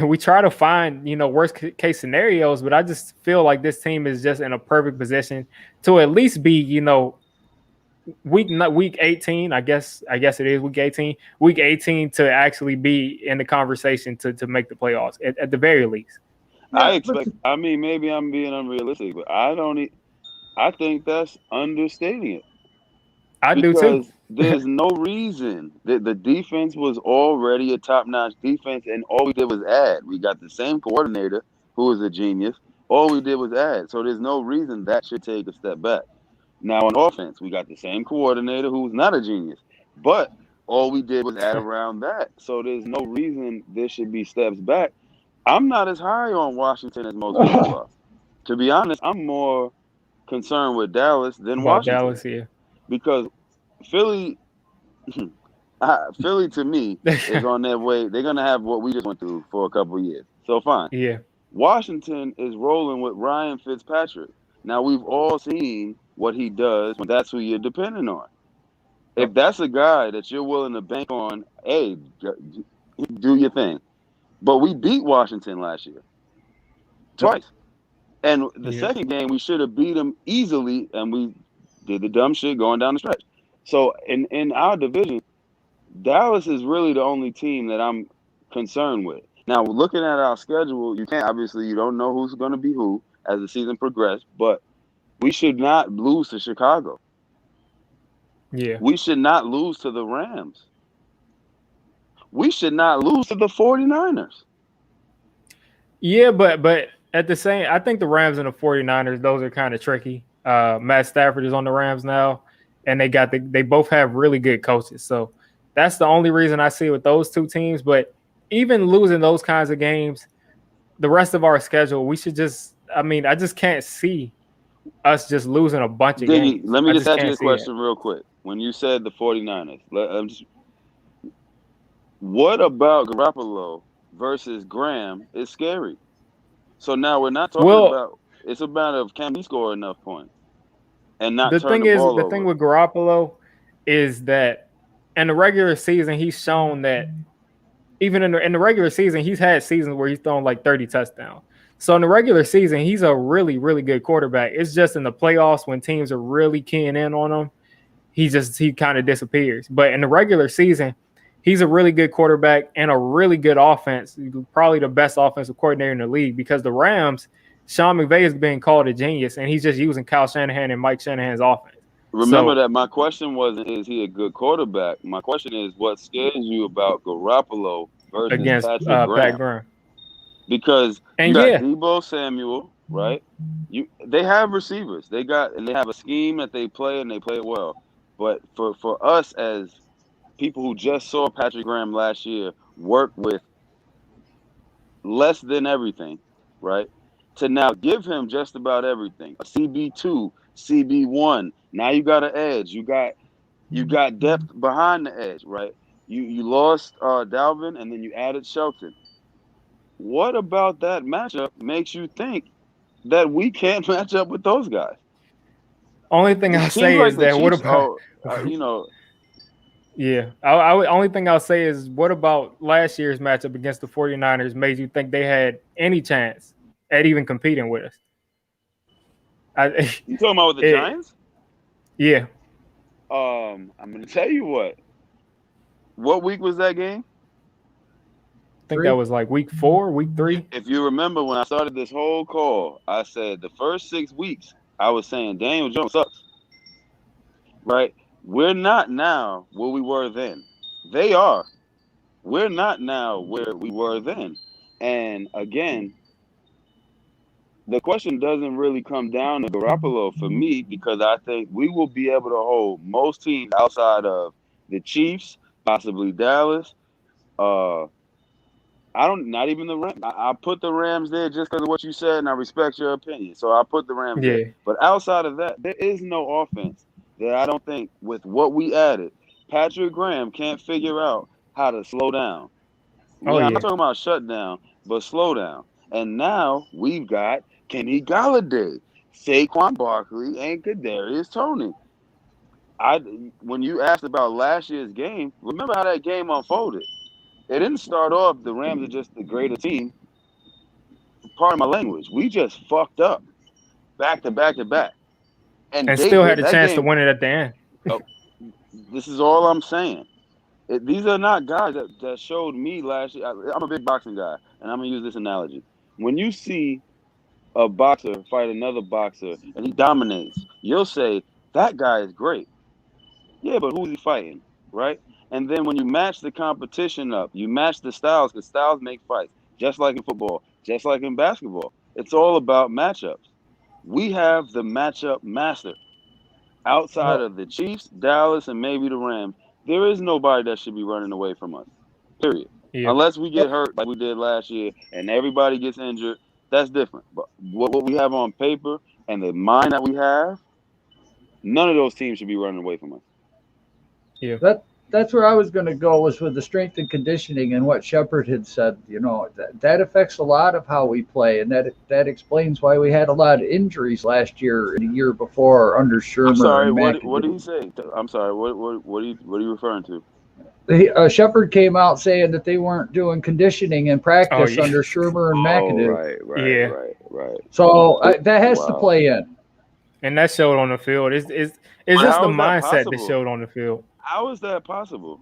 we try to find, worst case scenarios, but I just feel like this team is just in a perfect position to at least be, week 18, I guess it is week 18. Week 18 to actually be in the conversation to make the playoffs at the very least. I mean, maybe I'm being unrealistic, but I think that's understating it. I do too. There's no reason that the defense was already a top-notch defense, and all we did was add. We got the same coordinator who was a genius. All we did was add. So there's no reason that should take a step back. Now on offense, we got the same coordinator who's not a genius, but all we did was add around that. So there's no reason there should be steps back. I'm not as high on Washington as most people are. To be honest, I'm more concerned with Dallas than Washington. Dallas, yeah. Because Philly to me is on their way. They're gonna have what we just went through for a couple of years. So fine. Yeah. Washington is rolling with Ryan Fitzpatrick. Now, we've all seen what he does when that's who you're depending on. If that's a guy that you're willing to bank on, hey, do your thing. But we beat Washington last year twice. And the second game, we should have beat them easily, and we did the dumb shit going down the stretch. So in our division, Dallas is really the only team that I'm concerned with. Now, looking at our schedule, you don't know who's going to be who as the season progresses, but we should not lose to Chicago. Yeah. We should not lose to the Rams. We should not lose to the 49ers. Yeah, but at the same, I think the Rams and the 49ers, those are kind of tricky. Matt Stafford is on the Rams now, and they both have really good coaches. So that's the only reason I see it with those two teams. But even losing those kinds of games, the rest of our schedule, we should just – I just can't see us just losing a bunch of games. Let me just ask you a question real quick. When you said the 49ers, what about Garoppolo versus Graham is scary? So now we're not talking about – it's a matter of can he score enough points and not turn the ball over. The thing with Garoppolo is that in the regular season, he's shown that even in the regular season, he's had seasons where he's thrown like 30 touchdowns. So in the regular season, he's a really, really good quarterback. It's just in the playoffs when teams are really keying in on him, he kind of disappears. But in the regular season, he's a really good quarterback and a really good offense, probably the best offensive coordinator in the league, because the Rams, Sean McVay is being called a genius, and he's just using Kyle Shanahan and Mike Shanahan's offense. Remember that my question wasn't, is he a good quarterback? My question is, what scares you about Garoppolo versus against Patrick Graham? Because you got Deebo Samuel, right? They have receivers. They have a scheme that they play, and they play it well. But for us as people who just saw Patrick Graham last year work with less than everything, right? To now give him just about everything. A CB2, CB1. Now you got an edge. You got depth behind the edge, right? You lost Dalvin, and then you added Shelton. What about that matchup makes you think that we can't match up with those guys? Only thing I'll say is that what about Yeah. Only thing I'll say is what about last year's matchup against the 49ers made you think they had any chance at even competing with us? You talking about with the Giants? Yeah. I'm going to tell you what. What week was that game? I think that was like week 4, week 3. If you remember when I started this whole call, I said the first 6 weeks, I was saying Daniel Jones sucks. Right? We're not now where we were then. They are. We're not now where we were then. And again, the question doesn't really come down to Garoppolo for me, because I think we will be able to hold most teams outside of the Chiefs, possibly Dallas. Not even the Rams. I put the Rams there just because of what you said, and I respect your opinion. So I put the Rams there. But outside of that, there is no offense that I don't think, with what we added, Patrick Graham can't figure out how to slow down. I'm not talking about shut down, but slow down. And now we've got Kenny Golladay, Saquon Barkley, and Kadarius Toney. When you asked about last year's game, remember how that game unfolded. It didn't start off, the Rams are just the greater team. Pardon my language. We just fucked up back to back to back. And still had a chance to win it at the end. This is all I'm saying. These are not guys that showed me last year. I'm a big boxing guy, and I'm going to use this analogy. When you see a boxer fight another boxer and he dominates, you'll say, that guy is great. Yeah, but who's he fighting, right? And then when you match the competition up, you match the styles, because styles make fights, just like in football, just like in basketball. It's all about matchups. We have the matchup master. Outside of the Chiefs, Dallas, and maybe the Rams, there is nobody that should be running away from us, period. Yeah. Unless we get hurt like we did last year and everybody gets injured, that's different. But what we have on paper and the mind that we have, none of those teams should be running away from us. Yeah. that's where I was going to go, was with the strength and conditioning and what Shepard had said. That affects a lot of how we play, and that explains why we had a lot of injuries last year and the year before under Shermer. I'm sorry. And What did he say? I'm sorry. What are you referring to? Shepard came out saying that they weren't doing conditioning and practice under Shermer and McAdoo. Right. So that has to play in. And that showed on the field. It's just the mindset that showed on the field. How is that possible?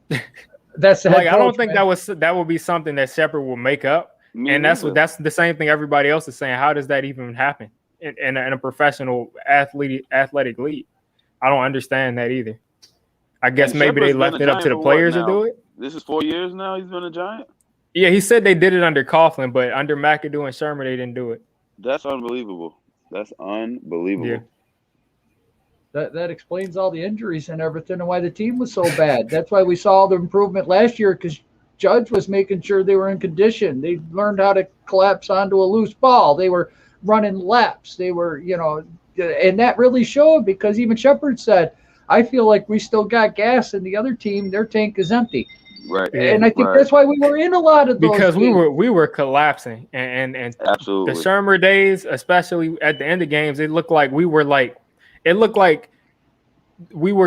That's the head coach, I don't think that would be something that Shepard will make up. That's the same thing everybody else is saying. How does that even happen in a professional athletic league? I don't understand that either. I guess maybe they left it up to the players to do it. This is 4 years now he's been a Giant? Yeah, he said they did it under Coughlin, but under McAdoo and Shermer, they didn't do it. That's unbelievable. Yeah. That explains all the injuries and everything and why the team was so bad. That's why we saw the improvement last year, because Judge was making sure they were in condition. They learned how to collapse onto a loose ball. They were running laps. They were, and that really showed, because even Shepard said, I feel like we still got gas, and the other team, their tank is empty. Right. And I think that's why we were in a lot of those because games. we were collapsing, and absolutely the Shermer days, especially at the end of games, it looked like we were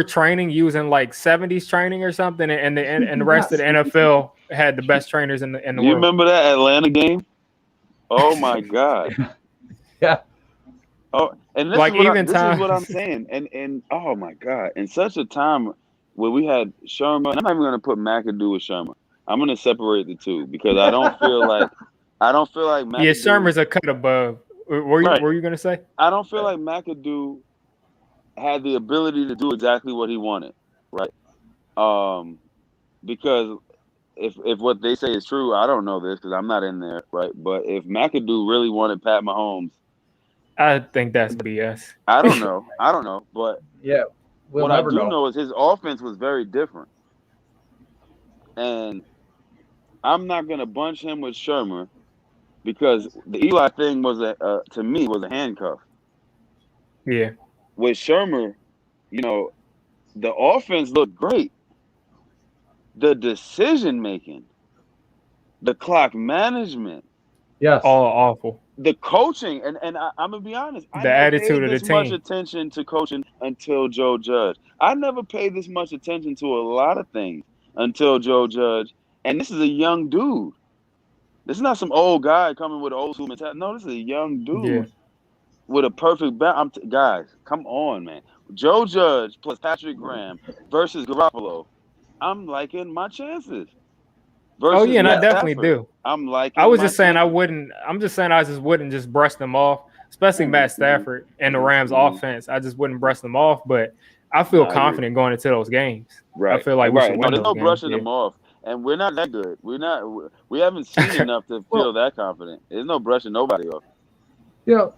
training using like 70s training or something, and the rest of the NFL had the best trainers in the world. You remember that Atlanta game? Oh my God. Yeah. Oh, and this is what I'm saying. And oh my God, in such a time where we had Shermer, and I'm not even gonna put McAdoo with Shermer. I'm gonna separate the two, because I don't feel like McAdoo. Yeah, Shermer's a cut above. What were you gonna say? I don't feel like McAdoo had the ability to do exactly what he wanted, right? Because if what they say is true, I don't know this because I'm not in there, right? But if McAdoo really wanted Pat Mahomes, I think that's BS. I don't know, but yeah, what I do know is his offense was very different, and I'm not gonna bunch him with Shermer, because the Eli thing was to me was a handcuff. Yeah. With Shermer, the offense looked great. The decision making, the clock management, yes, all awful. The coaching, and I'm gonna be honest, the attitude of the team. Much attention to coaching until Joe Judge. I never paid this much attention to a lot of things until Joe Judge. And this is a young dude. This is not some old guy coming with an old school mentality. No, this is a young dude with a perfect balance. Guys, come on, man. Joe Judge plus Patrick Graham versus Garoppolo. I'm liking my chances. And I definitely do. I'm liking. I was just saying I just wouldn't just brush them off, especially Matt Stafford and the Rams offense. I just wouldn't brush them off, but I feel confident going into those games. Right. I feel like we should win there's no those brushing games. them off. And we're not that good. We haven't seen enough to feel that confident. There's no brushing nobody off.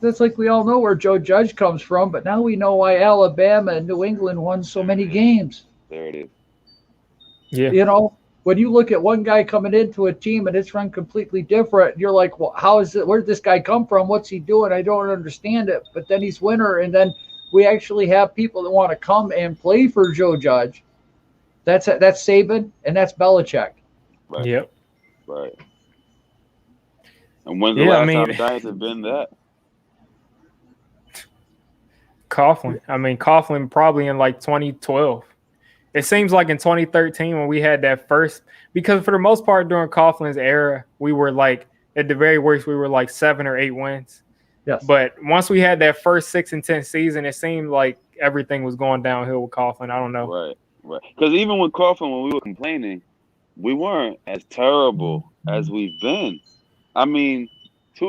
That's like we all know where Joe Judge comes from, but now we know why Alabama and New England won so many games. There it is. Yeah. When you look at one guy coming into a team and it's run completely different, you're like, well, how is it? Where did this guy come from? What's he doing? I don't understand it. But then he's winner, and then we actually have people that want to come and play for Joe Judge. That's Saban and that's Belichick. Right. Yep. Right. And when's the last time the Giants have been that? Coughlin probably in like 2012. It seems like in 2013 when we had that first, because for the most part during Coughlin's era, we were like, at the very worst, we were like 7 or 8 wins. Yes. But once we had that first 6-10 season, it seemed like everything was going downhill with Coughlin. I don't know. Right. Because even with Coughlin, when we were complaining, we weren't as terrible as we've been. 2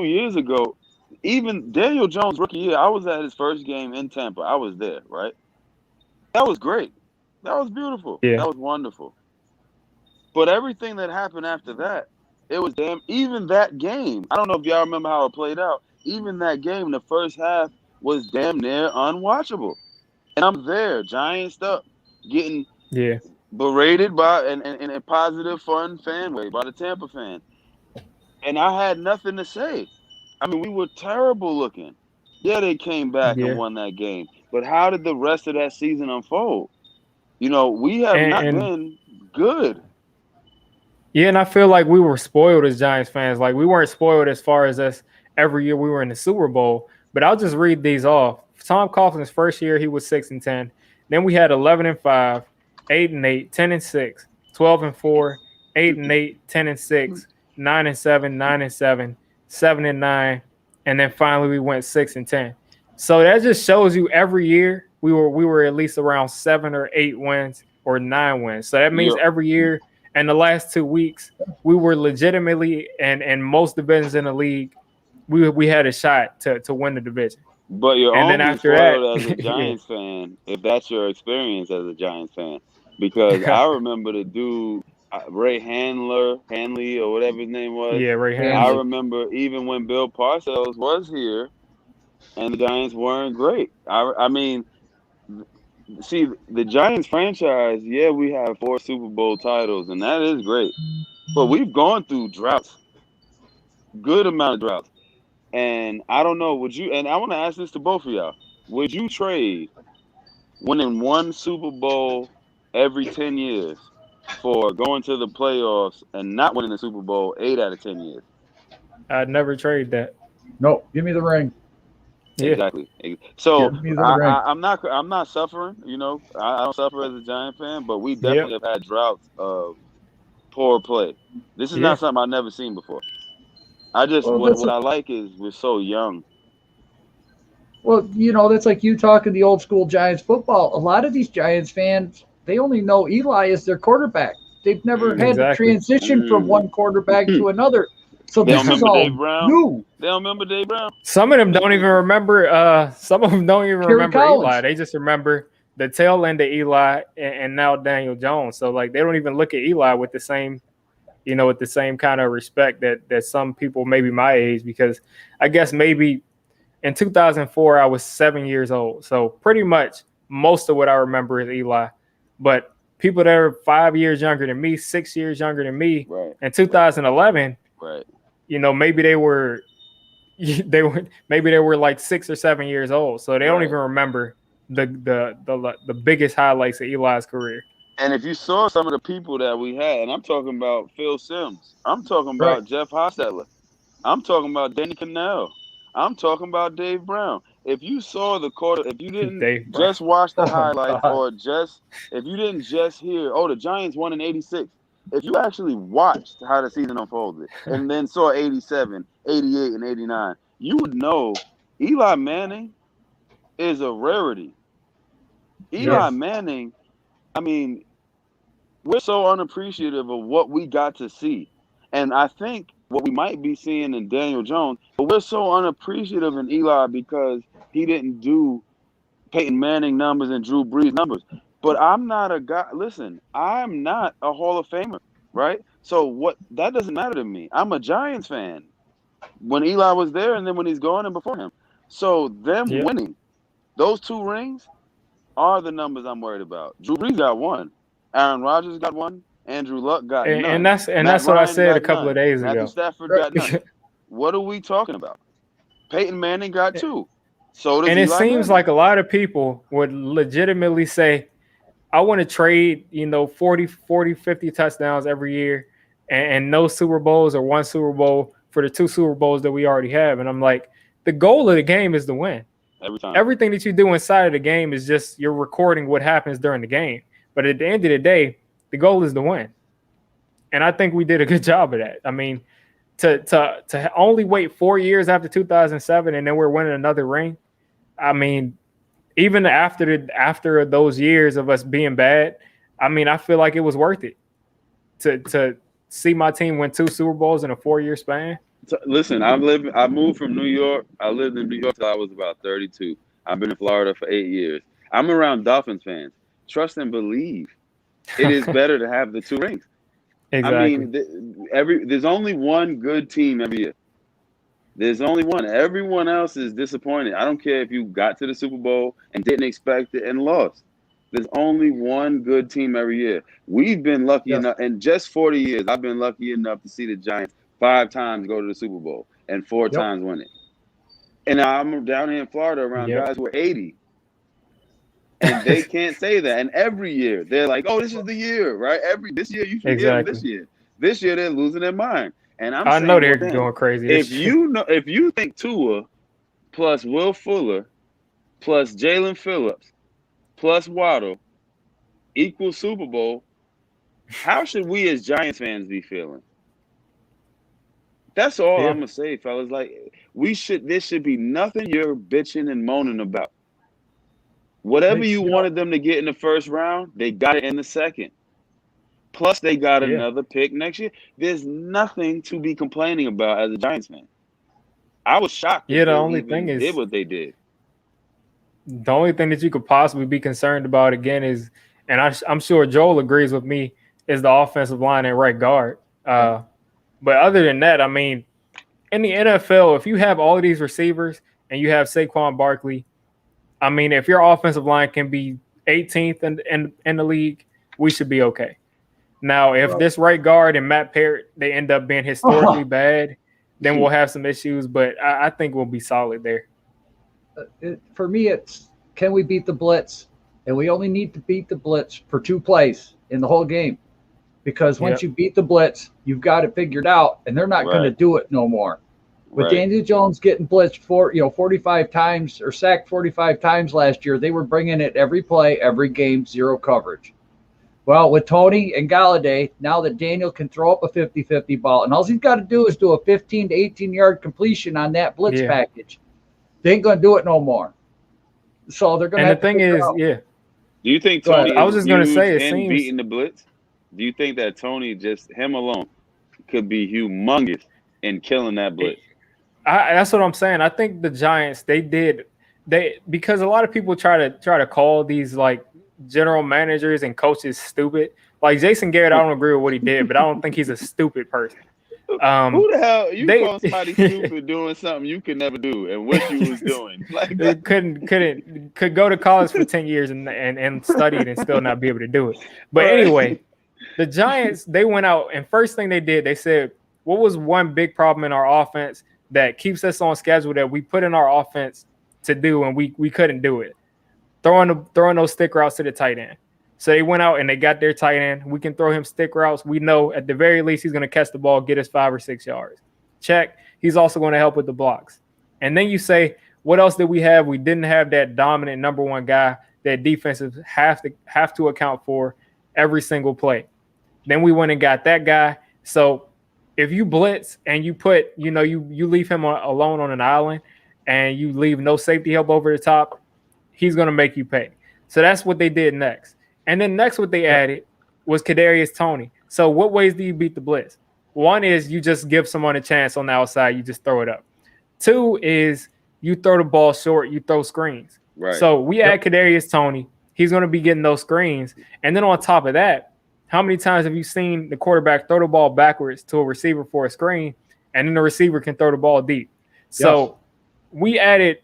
years ago, even Daniel Jones' rookie year, I was at his first game in Tampa. I was there, right? That was great. That was beautiful. Yeah. That was wonderful. But everything that happened after that, it was even that game. I don't know if y'all remember how it played out. Even that game, the first half was damn near unwatchable. And I'm there, Giants up, getting berated by in a positive, fun fan way by the Tampa fan. And I had nothing to say. We were terrible looking. Yeah, they came back and won that game. But how did the rest of that season unfold? You know, we have not been good. Yeah, and I feel like we were spoiled as Giants fans. Like we weren't spoiled as far as us every year we were in the Super Bowl. But I'll just read these off. Tom Coughlin's first year, he was 6-10. Then we had 11-5, 8-8, 10-6, 12-4, 8-8, 10-6, 9-7, 9-7, 7-9, and then finally we went 6-10. So that just shows you every year we were at least around 7 or 8 wins or 9 wins. So that means every year. And the last 2 weeks, we were legitimately, and most divisions in the league, we had a shot to win the division. But you're and only then after that, as a Giants fan, if that's your experience as a Giants fan, because I remember the dude Ray Hanley or whatever his name was. Yeah, Ray Hanley. I remember even when Bill Parcells was here, and the Giants weren't great. I mean. See, the Giants franchise, yeah, we have 4 Super Bowl titles, and that is great. But we've gone through droughts, good amount of droughts. And I don't know, and I want to ask this to both of y'all, would you trade winning 1 Super Bowl every 10 years for going to the playoffs and not winning the Super Bowl 8 out of 10 years? I'd never trade that. No, give me the ring. Yeah. Exactly. So I'm not suffering. You know, I don't suffer as a Giant fan, but we definitely have had droughts of poor play. This is not something I've never seen before. I just what I like is we're so young. Well, you know, that's like you talking the old school Giants football. A lot of these Giants fans, they only know Eli as their quarterback. They've never had to transition from one quarterback to another. So this is all new. They don't remember Dave Brown. Some of them don't even remember. Some of them don't even remember Eli. They just remember the tail end of Eli and now Daniel Jones. So like they don't even look at Eli with the same, with the same kind of respect that some people maybe my age, because I guess maybe in 2004 I was 7 years old. So pretty much most of what I remember is Eli. But people that are 5 years younger than me, 6 years younger than me, in 2011. Right. Maybe they were like 6 or 7 years old, so they don't even remember the biggest highlights of Eli's career. And if you saw some of the people that we had, and I'm talking about Phil Simms, I'm talking about Jeff Hostetler, I'm talking about Danny Cannell, I'm talking about Dave Brown. If you saw the quarter, if you didn't just watch the highlights, or if you didn't just hear, the Giants won in '86. If you actually watched how the season unfolded and then saw 87, 88, and 89, you would know Eli Manning is a rarity. Eli Manning, I mean, we're so unappreciative of what we got to see. And I think what we might be seeing in Daniel Jones, but we're so unappreciative in Eli because he didn't do Peyton Manning numbers and Drew Brees numbers. But I'm not a guy. Listen, I'm not a Hall of Famer, right? So that doesn't matter to me. I'm a Giants fan. When Eli was there, and then when he's gone, and before him. So them winning those 2 rings are the numbers I'm worried about. Drew Brees got 1. Aaron Rodgers got 1. Andrew Luck got none. And that's what I said a couple of days ago. Matthew Stafford got none. What are we talking about? Peyton Manning got 2. So does and Eli it seems Manning. like a lot of people would legitimately say, I want to trade, 40, 50 touchdowns every year and no Super Bowls or 1 Super Bowl for the 2 Super Bowls that we already have. And I'm like, the goal of the game is to win. Every time. Everything that you do inside of the game is just you're recording what happens during the game. But at the end of the day, the goal is to win. And I think we did a good job of that. I mean, to only wait 4 years after 2007 and then we're winning another ring. I mean, even after those years of us being bad, I mean, I feel like it was worth it to see my team win 2 Super Bowls in a 4-year span. Listen, I moved from New York. I lived in New York till I was about 32. I've been in Florida for 8 years. I'm around Dolphins fans. Trust and believe. It is better to have the 2 rings. Exactly. I mean, there's only one good team every year. There's only one. Everyone else is disappointed. I don't care if you got to the Super Bowl and didn't expect it and lost. There's only one good team every year. We've been lucky enough, in just 40 years, I've been lucky enough to see the Giants 5 times go to the Super Bowl and 4 times win it. And I'm down here in Florida around guys who are 80. And they can't say that. And every year they're like, "Oh, this is the year, right? This year you should hear them this year. This year they're losing their mind." And I know they're going crazy. If you think Tua plus Will Fuller plus Jalen Phillips plus Waddle equals Super Bowl, how should we as Giants fans be feeling? That's all I'm gonna say, fellas. Like this should be nothing you're bitching and moaning about. Whatever you wanted them to get in the first round, they got it in the second. Plus, they got another pick next year. There's nothing to be complaining about as a Giants fan. I was shocked. Yeah, the only thing is did what they did. The only thing that you could possibly be concerned about again is, and I'm sure Joel agrees with me, is the offensive line and right guard. But other than that, I mean, in the NFL, if you have all of these receivers and you have Saquon Barkley, I mean, if your offensive line can be 18th in the league, we should be okay. Now, if this right guard and Matt Parrott, they end up being historically bad, then we'll have some issues. But I think we'll be solid there. For me, it's can we beat the blitz? And we only need to beat the blitz for 2 plays in the whole game. Because once you beat the blitz, you've got it figured out, and they're not going to do it no more. With Daniel Jones getting blitzed 45 times or sacked 45 times last year, they were bringing it every play, every game, 0 coverage. Well, with Tony and Galladay, now that Daniel can throw up a 50-50 ball, and all he's got to do is do a 15 to 18-yard completion on that blitz package. They ain't going to do it no more. So they're going to have to figure it out. Do you think Tony I was just going to say, it seems beating the blitz? Do you think that Tony, just him alone, could be humongous in killing that blitz? That's what I'm saying. I think the Giants, because a lot of people try to call these like general managers and coaches stupid. Like Jason Garrett, I don't agree with what he did, but I don't think he's a stupid person. Who the hell you call somebody stupid doing something you could never do and what you was doing? Like could go to college for 10 years and study it and still not be able to do it. But anyway, the Giants, they went out and first thing they did, they said, what was one big problem in our offense that keeps us on schedule that we put in our offense to do and we couldn't do it? Throwing those stick routes to the tight end. So they went out and they got their tight end. We can throw him stick routes. We know at the very least he's going to catch the ball, get us 5 or 6 yards. Check. He's also going to help with the blocks. And then you say, what else did we have? We didn't have that dominant number 1 guy that defenses have to account for every single play. Then we went and got that guy. So if you blitz and you put, you leave him alone on an island and you leave no safety help over the top, he's going to make you pay. So that's what they did next. And then next what they added was Kadarius Toney. So what ways do you beat the blitz? One is you just give someone a chance on the outside. You just throw it up. 2 is you throw the ball short. You throw screens. Right. So we add Kadarius Toney. He's going to be getting those screens. And then on top of that, how many times have you seen the quarterback throw the ball backwards to a receiver for a screen, and then the receiver can throw the ball deep? So we added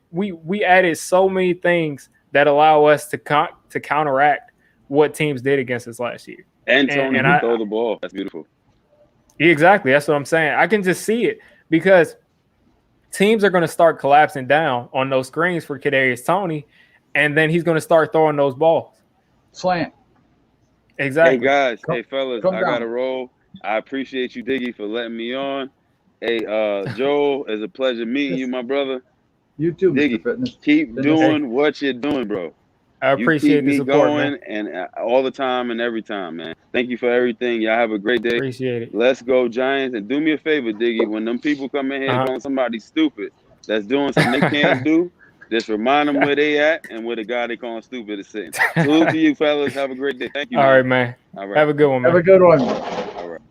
so many things that allow us to counteract what teams did against us last year. And Tony can throw the ball. That's beautiful. Exactly. That's what I'm saying. I can just see it because teams are going to start collapsing down on those screens for Kadarius Toney, and then he's going to start throwing those balls. Slant. Exactly. Hey, guys. Hey, fellas. I got to roll. I appreciate you, Diggy, for letting me on. Hey, Joel, it's a pleasure meeting you, my brother. You too, Diggy. Mr. Fitness. Keep doing what you're doing, bro. I appreciate the support, going, man. And all the time and every time, man. Thank you for everything. Y'all have a great day. Appreciate it. Let's go, Giants. And do me a favor, Diggy. When them people come in here calling somebody stupid that's doing something they can't do, just remind them where they at and where the guy they calling stupid is sitting. Salute to you, fellas. Have a great day. Thank you. All right, man. All right. Have a good one, man. Have a good one. All right.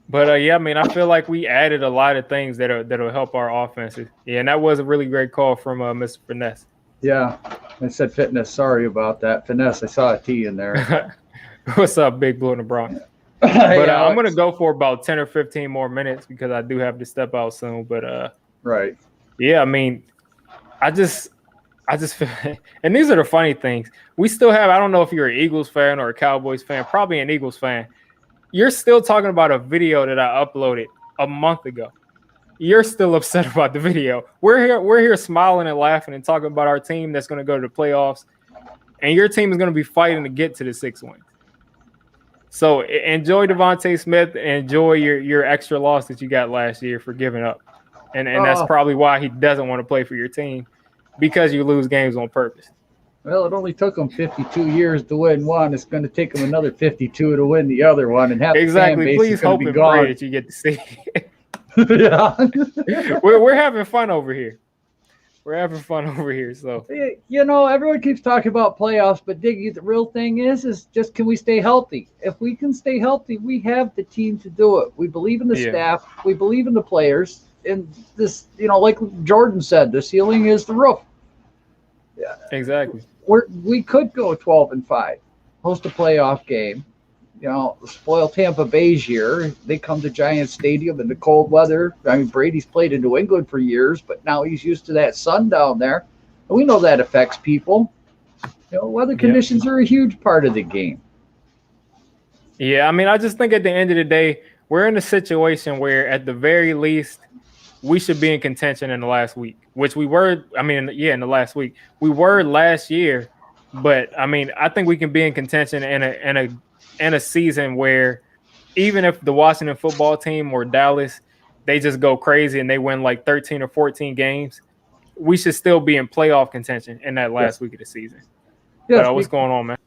But I mean, I feel like we added a lot of things that'll help our offenses. Yeah, and that was a really great call from Mr. Finesse. Yeah, I said Fitness. Sorry about that. Finesse, I saw a T in there. What's up, Big Blue in the Bronx? But I'm going to go for about 10 or 15 more minutes because I do have to step out soon. But right. Yeah, I mean, I just feel, and these are the funny things. We still have, I don't know if you're an Eagles fan or a Cowboys fan, probably an Eagles fan. You're still talking about a video that I uploaded a month ago. you're still upset about the video. We're here smiling and laughing and talking about our team that's going to go to the playoffs, and your team is going to be fighting to get to the 6 wins. So enjoy Devontae Smith and enjoy your extra loss that you got last year for giving up. And that's probably why he doesn't want to play for your team, because you lose games on purpose. Well, it only took him 52 years to win one. It's going to take him another 52 to win the other one. And have exactly. The fan base Please hope and pray that you get to see it. Yeah. we're having fun over here. We're having fun over here. So, you know, everyone keeps talking about playoffs, but Diggy, the real thing is just, can we stay healthy? If we can stay healthy, we have the team to do it. We believe in the staff. We believe in the players. And this, you know, like Jordan said, the ceiling is the roof. Yeah, exactly. We could go 12-5, host a playoff game. You know, spoil Tampa Bay's year. They come to Giants Stadium in the cold weather. I mean, Brady's played in New England for years, but now he's used to that sun down there. And we know that affects people. You know, weather conditions are a huge part of the game. Yeah, I mean, I just think at the end of the day, we're in a situation where at the very least, we should be in contention in the last week, which we were. I mean, in the last week. We were last year, but I mean, I think we can be in contention in a season where even if the Washington football team or Dallas, they just go crazy and they win like 13 or 14 games, we should still be in playoff contention in that last week of the season. Yes, what's going on, man?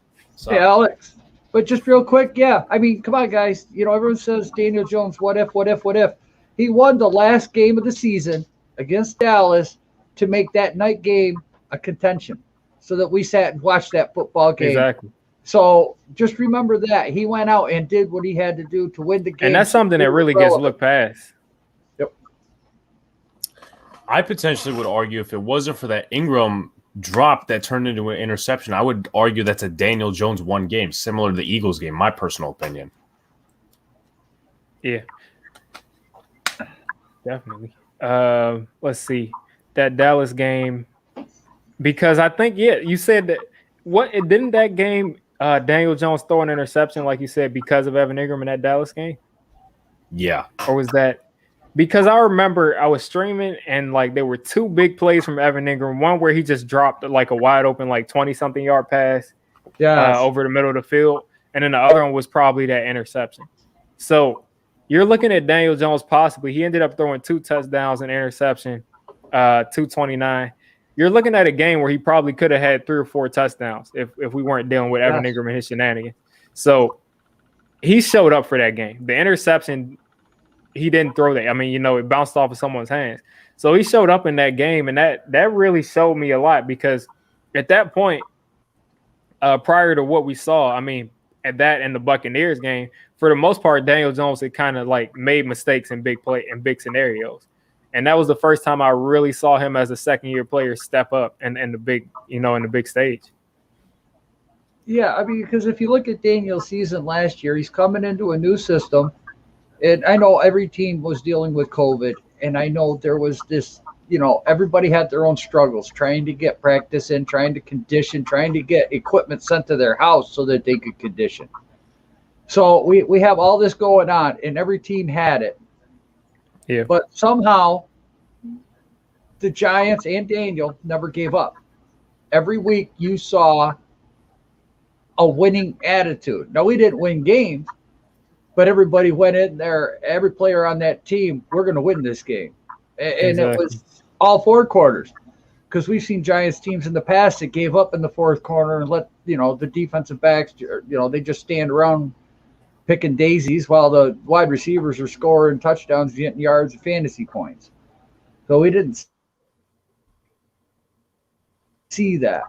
Hey, Alex. But just real quick, I mean, come on, guys. You know, everyone says Daniel Jones, what if? He won the last game of the season against Dallas to make that night game a contention so that we sat and watched that football game. Exactly. So just remember that. He went out and did what he had to do to win the game. And that's something that really gets looked past. Yep. I potentially would argue if it wasn't for that Ingram drop that turned into an interception, I would argue that's a Daniel Jones one game, similar to the Eagles game, my personal opinion. Yeah. Definitely. Let's see. That Dallas game, because I think, you said that didn't that game Daniel Jones throw an interception, like you said, because of Evan Ingram in that Dallas game? Yeah. Or was that because I remember I was streaming and like there were 2 big plays from Evan Ingram, one where he just dropped like a wide open like 20-something yard pass over the middle of the field, and then the other one was probably that interception. So you're looking at Daniel Jones possibly. He ended up throwing 2 touchdowns and interception, 229. You're looking at a game where he probably could have had 3 or 4 touchdowns if we weren't dealing with Evan Ingram and his shenanigans. So he showed up for that game. The interception, he didn't throw that. I mean, you know, it bounced off of someone's hands. So he showed up in that game, and that really showed me a lot, because at that point, prior to what we saw, I mean, at that and the Buccaneers game, for the most part, Daniel Jones had kind of like made mistakes in big scenarios. And that was the first time I really saw him as a second-year player step up in the big stage. Yeah, I mean, because if you look at Daniel's season last year, he's coming into a new system. And I know every team was dealing with COVID. And I know there was this, you know, everybody had their own struggles, trying to get practice in, trying to condition, trying to get equipment sent to their house so that they could condition. So we have all this going on, and every team had it. Yeah. But somehow the Giants and Daniel never gave up. Every week you saw a winning attitude. Now, we didn't win games, but everybody went in there, every player on that team, we're going to win this game. And It was all 4 quarters, because we've seen Giants teams in the past that gave up in the 4th quarter and let, you know, the defensive backs, you know, they just stand around picking daisies while the wide receivers are scoring touchdowns, getting yards, and fantasy points. So we didn't see that.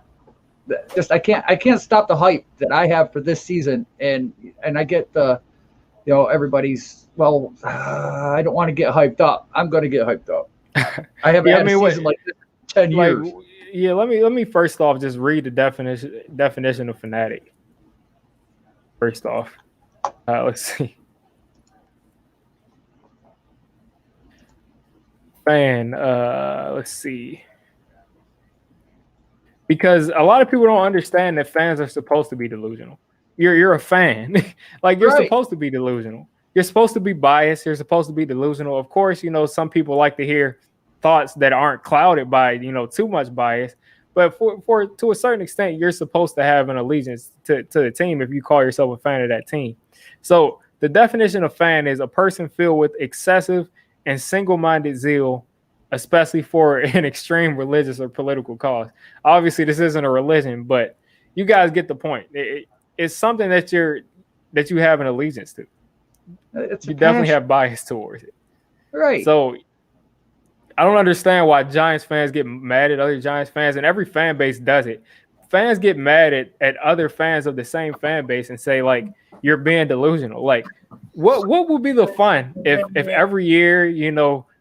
Just I can't stop the hype that I have for this season, and I get the, you know, everybody's, well, I don't want to get hyped up. I'm going to get hyped up. I haven't had a season like this in 10 years. Yeah, let me first off just read the definition of fanatic. First off. Let's see. Fan, let's see. Because a lot of people don't understand that fans are supposed to be delusional. You're a fan. Like, you're supposed to be delusional. you're supposed to be biased. You're supposed to be delusional. Of course, some people like to hear thoughts that aren't clouded by, too much bias. But for to a certain extent, you're supposed to have an allegiance to the team if you call yourself a fan of that team. So the definition of fan is a person filled with excessive and single-minded zeal, especially for an extreme religious or political cause. Obviously, this isn't a religion, but you guys get the point. It's something that you have an allegiance to. You definitely have bias towards it. Right. So I don't understand why Giants fans get mad at other Giants fans, and every fan base does it. Fans get mad at other fans of the same fan base and say, like, you're being delusional. Like, what would be the fun if every year,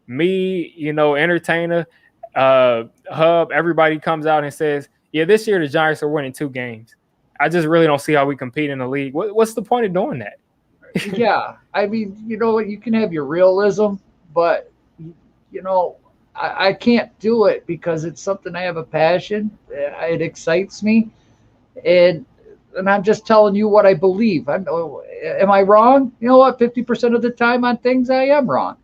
me, entertainer, Hub, everybody comes out and says, yeah, this year the Giants are winning 2 games. I just really don't see how we compete in the league. What's the point of doing that? Yeah, I mean, you can have your realism, but I can't do it because it's something I have a passion. It excites me, and I'm just telling you what I believe. Am I wrong? You know what? 50% of the time on things I am wrong.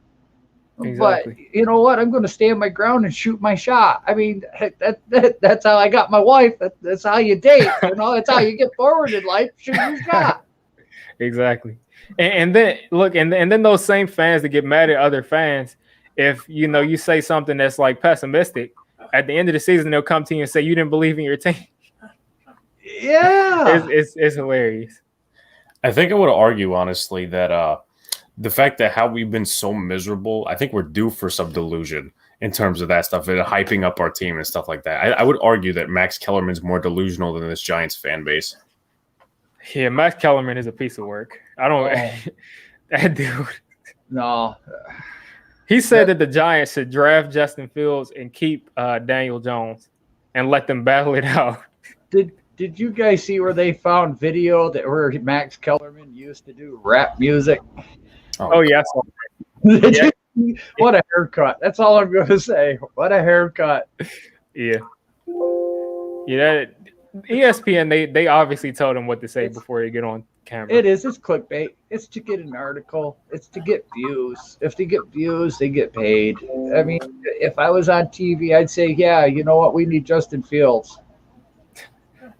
Exactly. But you know what? I'm going to stand my ground and shoot my shot. I mean, that's how I got my wife. That's how you date. That's how you get forward in life. Shoot your shot. Exactly. And then look, and then those same fans that get mad at other fans, if you say something that's like pessimistic, at the end of the season they'll come to you and say you didn't believe in your team. Yeah, it's hilarious. I think I would argue honestly that the fact that how we've been so miserable, I think we're due for some delusion in terms of that stuff and hyping up our team and stuff like that. I would argue that Max Kellerman's more delusional than this Giants fan base. Yeah, Max Kellerman is a piece of work. I don't. That dude. No. He said that the Giants should draft Justin Fields and keep Daniel Jones and let them battle it out. Did you guys see where they found video where Max Kellerman used to do rap music? Oh yes. Yeah. What a haircut. That's all I'm going to say. What a haircut. Yeah. Yeah. ESPN, they obviously told him what to say before they get on camera. It's clickbait. It's to get an article. It's to get views. If they get views, they get paid. I mean, if I was on TV, I'd say, yeah, you know what? We need Justin Fields.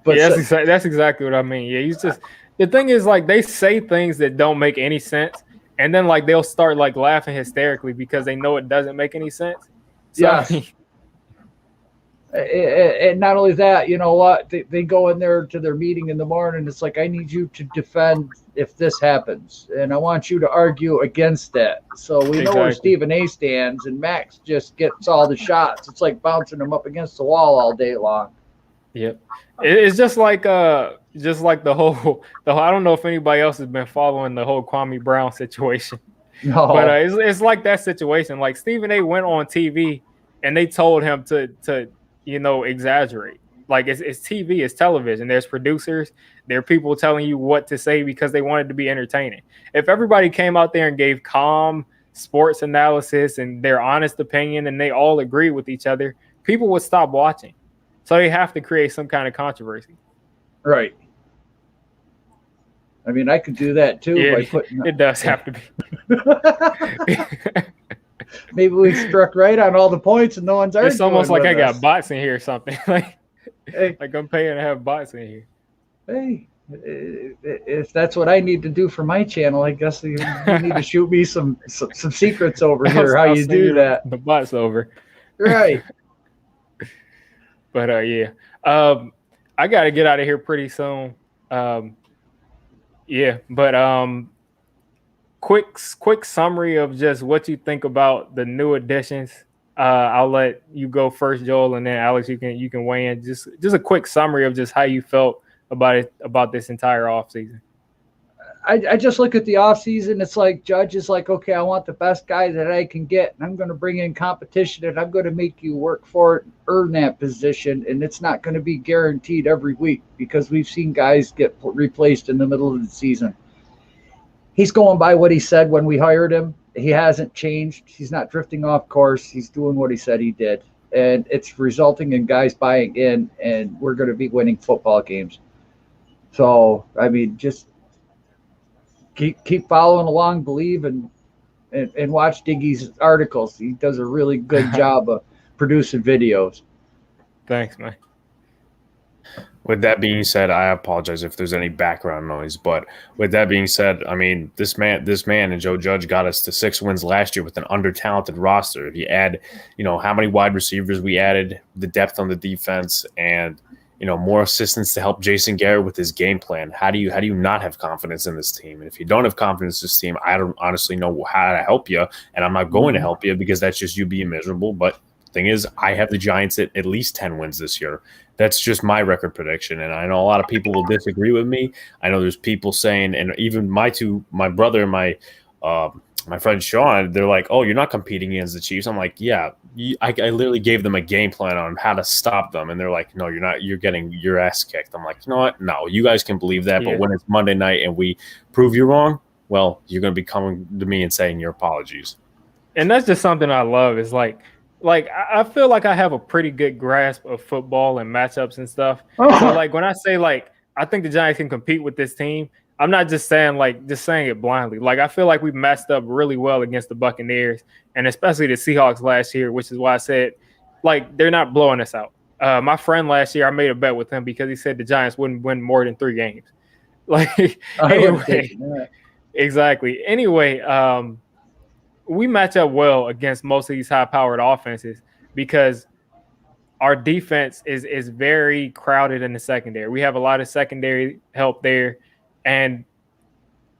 But yeah, that's exactly what I mean. Yeah, the thing is, like, they say things that don't make any sense, and then like they'll start like laughing hysterically because they know it doesn't make any sense. So, yeah. I mean, and not only that, you know what? They go in there to their meeting in the morning. It's like, I need you to defend if this happens, and I want you to argue against that. So we know where Stephen A stands, and Max just gets all the shots. It's like bouncing them up against the wall all day long. Yep, it's just like the whole. I don't know if anybody else has been following the whole Kwame Brown situation. No, but it's like that situation. Like Stephen A went on TV and they told him to exaggerate. Like it's TV, it's television. There's producers, there are people telling you what to say because they wanted to be entertaining. If everybody came out there and gave calm sports analysis and their honest opinion and they all agree with each other, people would stop watching. So they have to create some kind of controversy. Right. I mean, I could do that too. Yeah, by putting it does have to be. Maybe we struck right on all the points and no one's arguing. It's almost like I got us. bots in here or something. Like I'm paying to have bots in here. Hey, if that's what I need to do for my channel, I guess you need to shoot me some secrets over here. How you do that? The bots over. Right. But yeah, I got to get out of here pretty soon. Yeah, but quick summary of just what you think about the new additions. I'll let you go first, Joel, and then Alex, you can weigh in. Just a quick summary of just how you felt about this entire offseason. I just look at the offseason. It's like Judge is like, okay, I want the best guy that I can get, and I'm going to bring in competition, and I'm going to make you work for it, earn that position, and it's not going to be guaranteed every week because we've seen guys get replaced in the middle of the season. He's going by what he said when we hired him. He hasn't changed. He's not drifting off course. He's doing what he said he did, and it's resulting in guys buying in, and we're going to be winning football games. So, I mean, just keep following along, believe, and watch Diggy's articles. He does a really good job of producing videos. Thanks, man. With that being said, I apologize if there's any background noise, but with that being said, I mean, this man and Joe Judge got us to 6 wins last year with an under-talented roster. If you add, how many wide receivers we added, the depth on the defense, and more assistance to help Jason Garrett with his game plan, how do you not have confidence in this team? And if you don't have confidence in this team, I don't honestly know how to help you, and I'm not going to help you because that's just you being miserable. But the thing is, I have the Giants at least 10 wins this year. That's just my record prediction, and I know a lot of people will disagree with me. I know there's people saying, and even my brother and my friend Sean, they're like, "Oh, you're not competing against the Chiefs." I'm like, "Yeah, I literally gave them a game plan on how to stop them," and they're like, "No, you're not. You're getting your ass kicked." I'm like, "You know what? No, you guys can believe that, but when it's Monday night and we prove you wrong, well, you're going to be coming to me and saying your apologies." And that's just something I love. Is like I feel like I have a pretty good grasp of football and matchups and stuff. So like when I say like I think the Giants can compete with this team, I'm not just saying it blindly. Like I feel like we matched up really well against the Buccaneers and especially the Seahawks last year, which is why I said like they're not blowing us out. My friend last year, I made a bet with him because he said the Giants wouldn't win more than 3 games. Like anyway, exactly. Anyway, we match up well against most of these high-powered offenses because our defense is very crowded in the secondary. We have a lot of secondary help there, and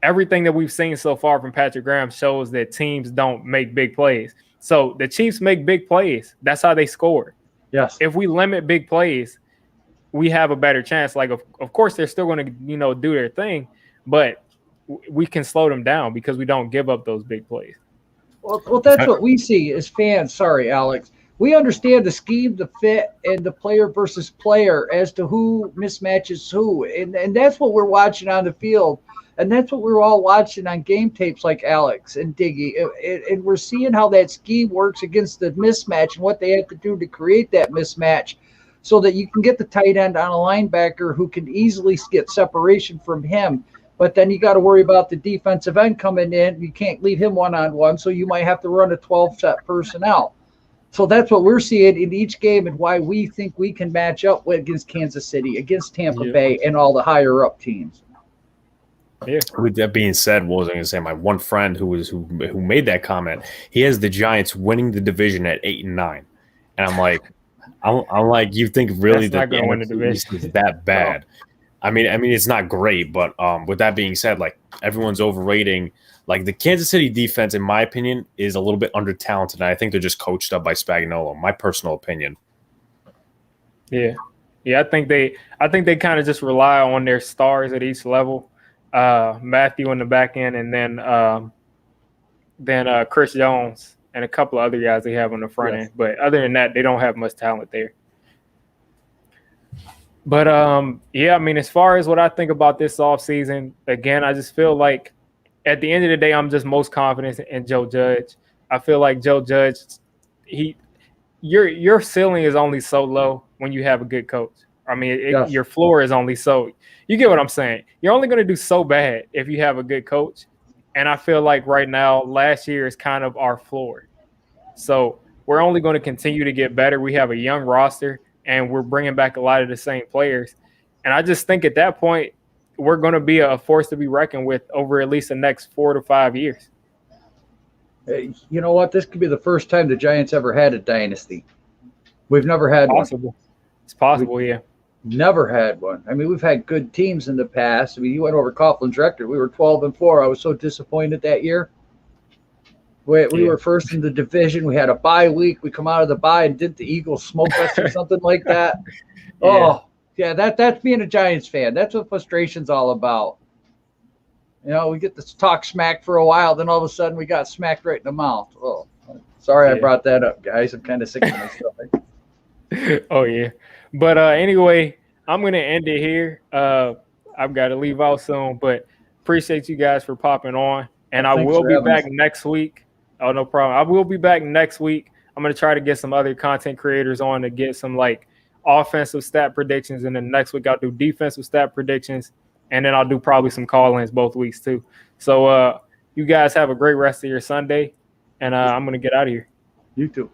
everything that we've seen so far from Patrick Graham shows that teams don't make big plays. So the Chiefs make big plays. That's how they score. Yes. If we limit big plays, we have a better chance. Like, of course, they're still going to, do their thing, but we can slow them down because we don't give up those big plays. Well, that's what we see as fans. Sorry, Alex. We understand the scheme, the fit, and the player versus player as to who mismatches who. And that's what we're watching on the field. And that's what we're all watching on game tapes like Alex and Diggy. And we're seeing how that scheme works against the mismatch and what they have to do to create that mismatch so that you can get the tight end on a linebacker who can easily get separation from him. But then you got to worry about the defensive end coming in. You can't leave him one-on-one, so you might have to run a 12-set personnel. So that's what we're seeing in each game and why we think we can match up against Kansas City, against Tampa Bay, and all the higher-up teams. Yeah. With that being said, what was I going to say? My one friend who made that comment, he has the Giants winning the division at 8-9, and I'm like, you think really that the NFC is that bad? Oh. I mean, it's not great, but with that being said, like everyone's overrating. Like the Kansas City defense, in my opinion, is a little bit under-talented. And I think they're just coached up by Spagnuolo. My personal opinion. Yeah. I think they kind of just rely on their stars at each level. Matthew in the back end, and then Chris Jones and a couple of other guys they have on the front end. But other than that, they don't have much talent there. But, as far as what I think about this offseason, again, I just feel like at the end of the day, I'm just most confident in Joe Judge. I feel like Joe Judge, your ceiling is only so low when you have a good coach. I mean, your floor is only so – you get what I'm saying. You're only going to do so bad if you have a good coach. And I feel like right now, last year is kind of our floor. So we're only going to continue to get better. We have a young roster. And we're bringing back a lot of the same players. And I just think at that point, we're going to be a force to be reckoned with over at least the next 4 to 5 years. Hey, you know what? This could be the first time the Giants ever had a dynasty. We've never had one. It's possible, yeah. Never had one. I mean, we've had good teams in the past. I mean, you went over Coughlin's record. We were 12-4. I was so disappointed that year. We were first in the division. We had a bye week. We come out of the bye and did the Eagles smoke us or something like that. Oh, yeah, that's being a Giants fan. That's what frustration's all about. We get to talk smack for a while, then all of a sudden we got smacked right in the mouth. Oh, sorry I brought that up, guys. I'm kind of sick of myself. Oh, yeah. But anyway, I'm going to end it here. I've got to leave out soon, but appreciate you guys for popping on. And I will be back next week. Oh, no problem. I will be back next week. I'm going to try to get some other content creators on to get some offensive stat predictions. And then next week I'll do defensive stat predictions. and then I'll do probably some call-ins both weeks too. So you guys have a great rest of your Sunday, and I'm gonna get out of here. You too.